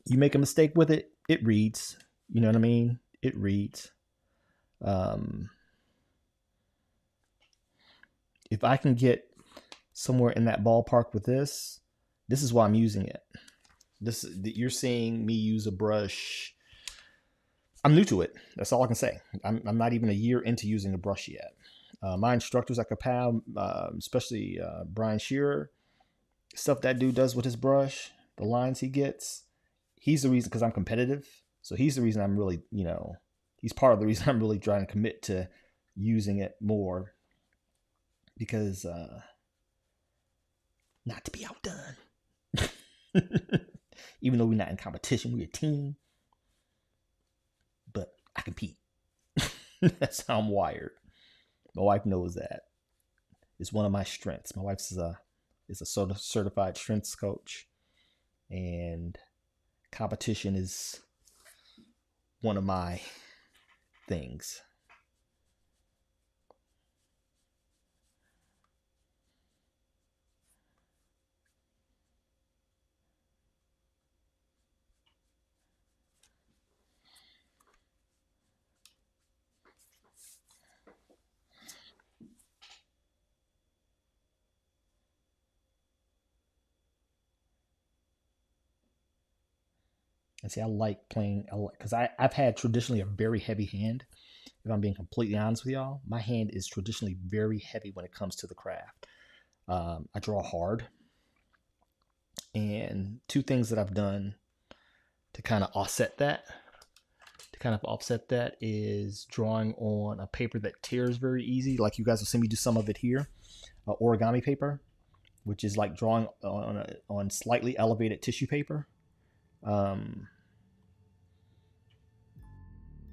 you make a mistake with it, it reads. You know what I mean? It reads. If I can get somewhere in that ballpark with this is why I'm using it. You're seeing me use a brush. I'm new to it. That's all I can say. I'm not even a year into using a brush yet. My instructors at Ka-Pow, especially Brian Shearer, stuff that dude does with his brush, the lines he gets, he's the reason, because I'm competitive. So he's the reason I'm really, he's part of the reason I'm really trying to commit to using it more, because not to be outdone. Even though we're not in competition, we're a team. But I compete. That's how I'm wired. My wife knows that. It's one of my strengths. My wife is a sort of certified strengths coach, and competition is one of my things. And see, I like playing, because I've had traditionally a very heavy hand. If I'm being completely honest with y'all, my hand is traditionally very heavy when it comes to the craft. I draw hard, And two things that I've done to kind of offset that, is drawing on a paper that tears very easy. Like you guys will see me do some of it here, origami paper, which is like drawing on slightly elevated tissue paper.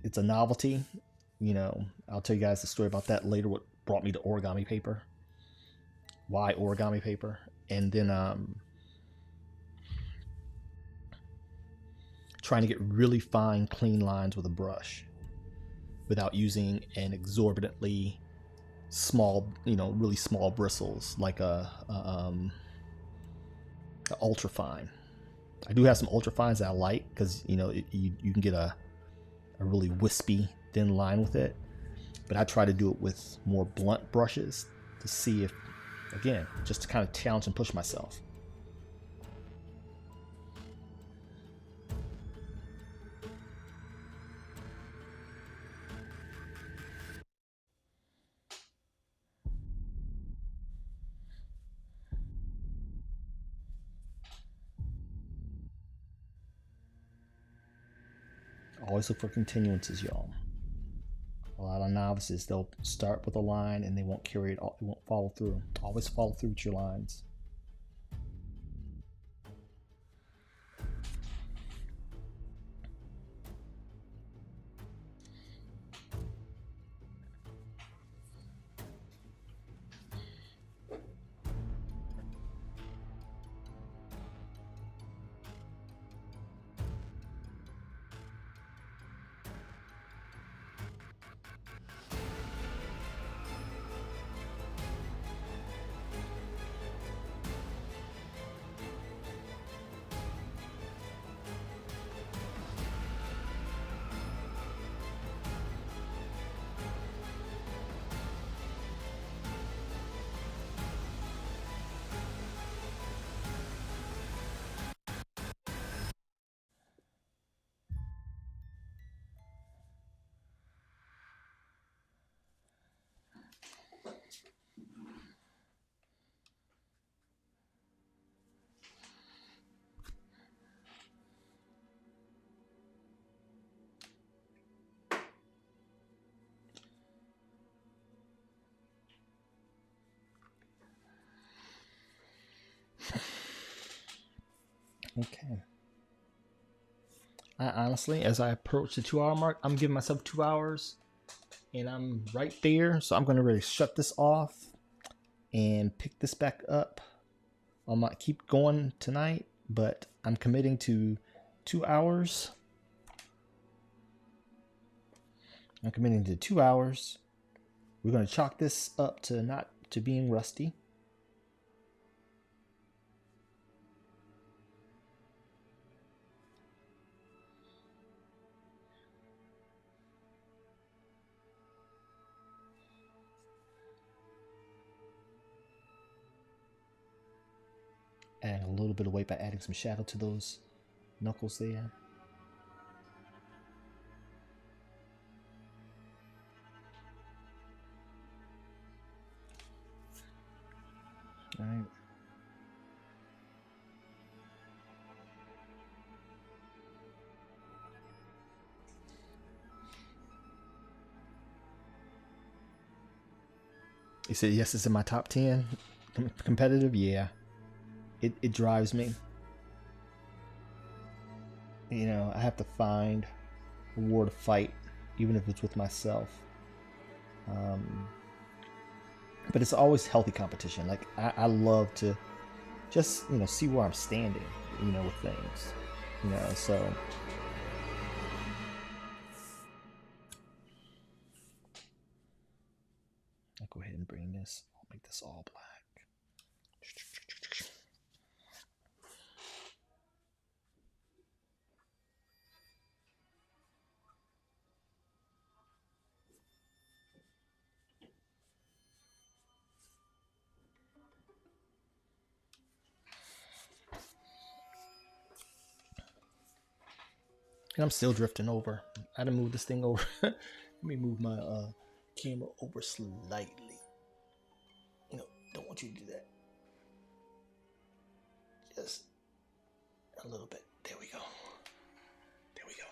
It's a novelty. You know, I'll tell you guys the story about that later, what brought me to origami paper, why origami paper. And then trying to get really fine, clean lines with a brush without using an exorbitantly small, really small bristles like a ultra fine. I do have some ultra fines that I like because you can get a really wispy thin line with it, but I try to do it with more blunt brushes to see if, again, just to kind of challenge and push myself. Always look for continuances, y'all. A lot of novices, they'll start with a line and they won't carry it, they won't follow through. Always follow through with your lines. Okay. I honestly, as I approach the 2 hour mark, I'm giving myself 2 hours and I'm right there. So I'm going to really shut this off and pick this back up. I might keep going tonight, but I'm committing to 2 hours. I'm committing to 2 hours. We're going to chalk this up to being rusty. Adding a little bit of weight by adding some shadow to those knuckles there. All right. You said yes, it's in my top 10 competitive. Yeah, it drives me. I have to find a war to fight, even if it's with myself. But it's always healthy competition. Like I love to just see where I'm standing, with things, So I'll go ahead and bring this. I'll make this all black. And I'm still drifting over. I had to move this thing over. Let me move my camera over slightly. Don't want you to do that. Just A little bit. There we go. There we go.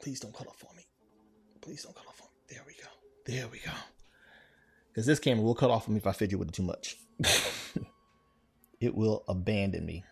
Please don't cut off on me. Please don't cut off on me. There we go. There we go. Because this camera will cut off on me if I fidget with it too much. It will abandon me.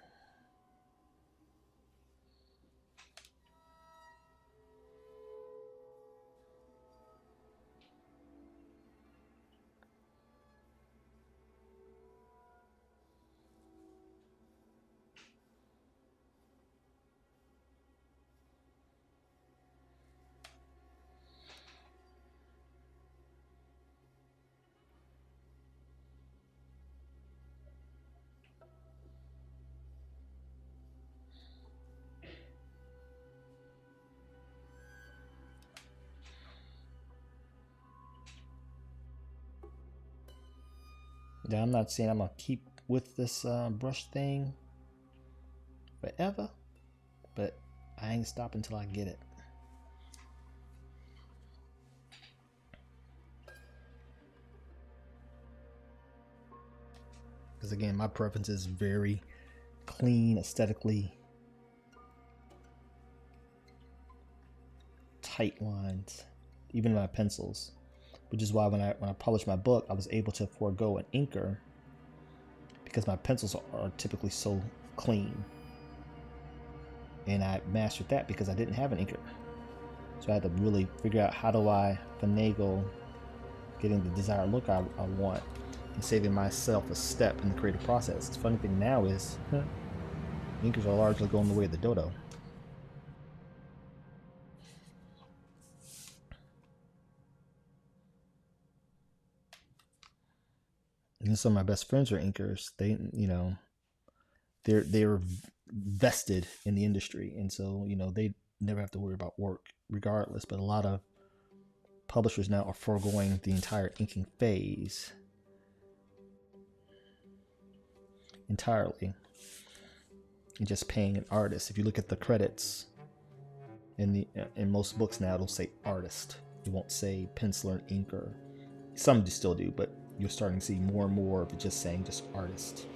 Yeah, I'm not saying I'm gonna keep with this brush thing forever, but I ain't stopping until I get it. Because again, my preference is very clean, aesthetically tight lines, even my pencils. Which is why when I published my book, I was able to forego an inker because my pencils are typically so clean. And I mastered that because I didn't have an inker. So I had to really figure out how do I finagle getting the desired look I want and saving myself a step in the creative process. The funny thing now is inkers are largely going the way of the dodo. And some of my best friends are inkers. They, you know, they're vested in the industry, and so you know they never have to worry about work regardless. But a lot of publishers now are foregoing the entire inking phase entirely and just paying an artist. If you look at the credits in most books now, it'll say artist. It won't say penciler and inker. Some still do, but you're starting to see more and more of it just saying just artist.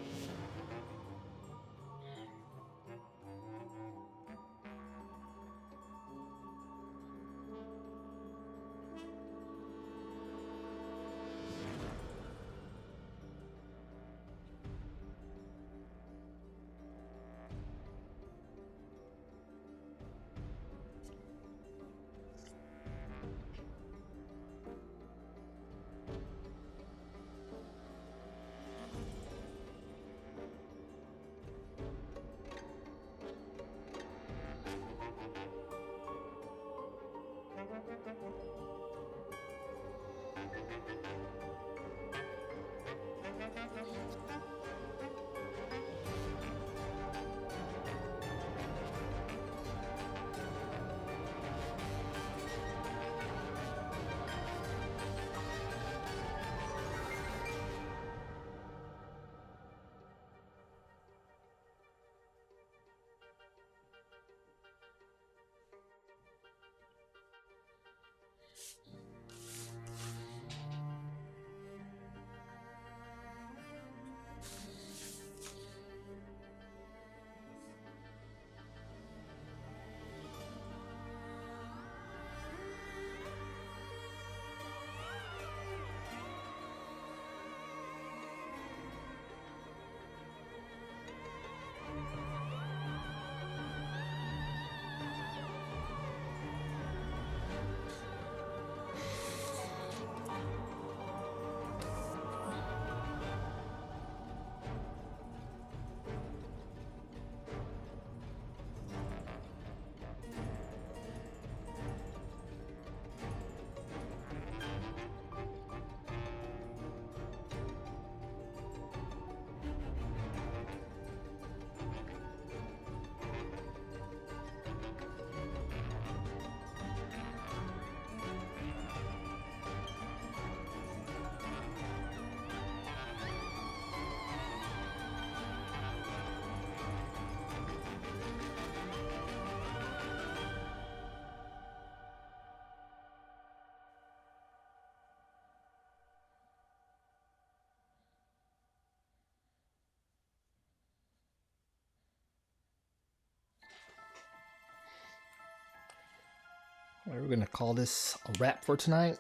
We're gonna call this a wrap for tonight,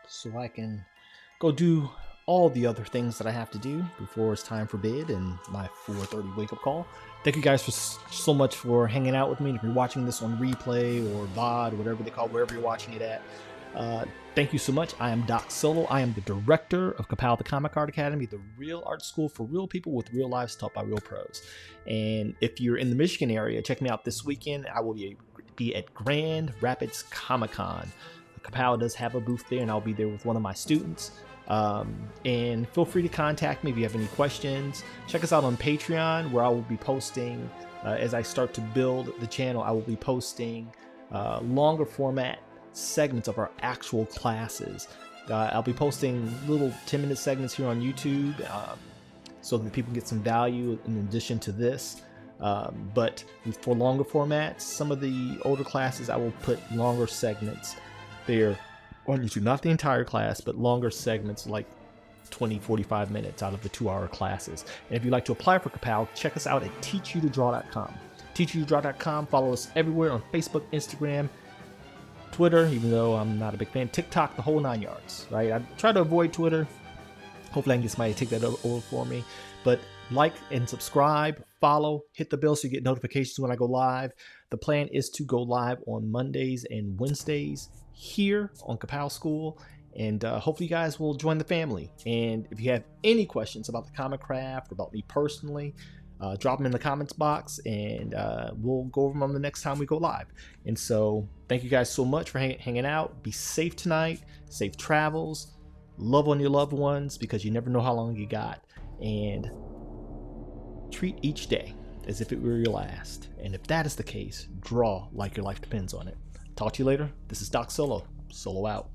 so I can go do all the other things that I have to do before it's time for bed and my 4:30 wake-up call. Thank you guys so much for hanging out with me. If you're watching this on replay or VOD, whatever they call it, wherever you're watching it at, thank you so much. I am Doc Solo. I am the director of Ka-Pow, the Comic Art Academy, the real art school for real people with real lives taught by real pros. And if you're in the Michigan area, check me out this weekend. I will be at Grand Rapids Comic Con. Ka-Pow does have a booth there, and I'll be there with one of my students. And feel free to contact me if you have any questions. Check us out on Patreon, where I will be posting, as I start to build the channel, I will be posting longer format segments of our actual classes. I'll be posting little 10-minute segments here on YouTube, so that people get some value in addition to this. But for longer formats, some of the older classes, I will put longer segments there on YouTube. Not the entire class, but longer segments like 20-45 minutes out of the 2-hour classes. And if you'd like to apply for Ka-Pow, check us out at teachyoutodraw.com. teachyoutodraw.com. Follow us everywhere on Facebook, Instagram, Twitter, even though I'm not a big fan, TikTok, the whole 9 yards, right? I try to avoid Twitter. Hopefully I can get somebody to take that over for me. But like and subscribe, follow, hit the bell so you get notifications when I go live. The plan is to go live on Mondays and Wednesdays here on Ka-Pow School. And hopefully you guys will join the family. And if you have any questions about the comic craft or about me personally, drop them in the comments box, and we'll go over them the next time we go live. And so thank you guys so much for hanging out. Be safe tonight. Safe travels. Love on your loved ones, because you never know how long you got. And treat each day as if it were your last. And if that is the case, draw like your life depends on it. Talk to you later. This is Doc Solo. Solo out.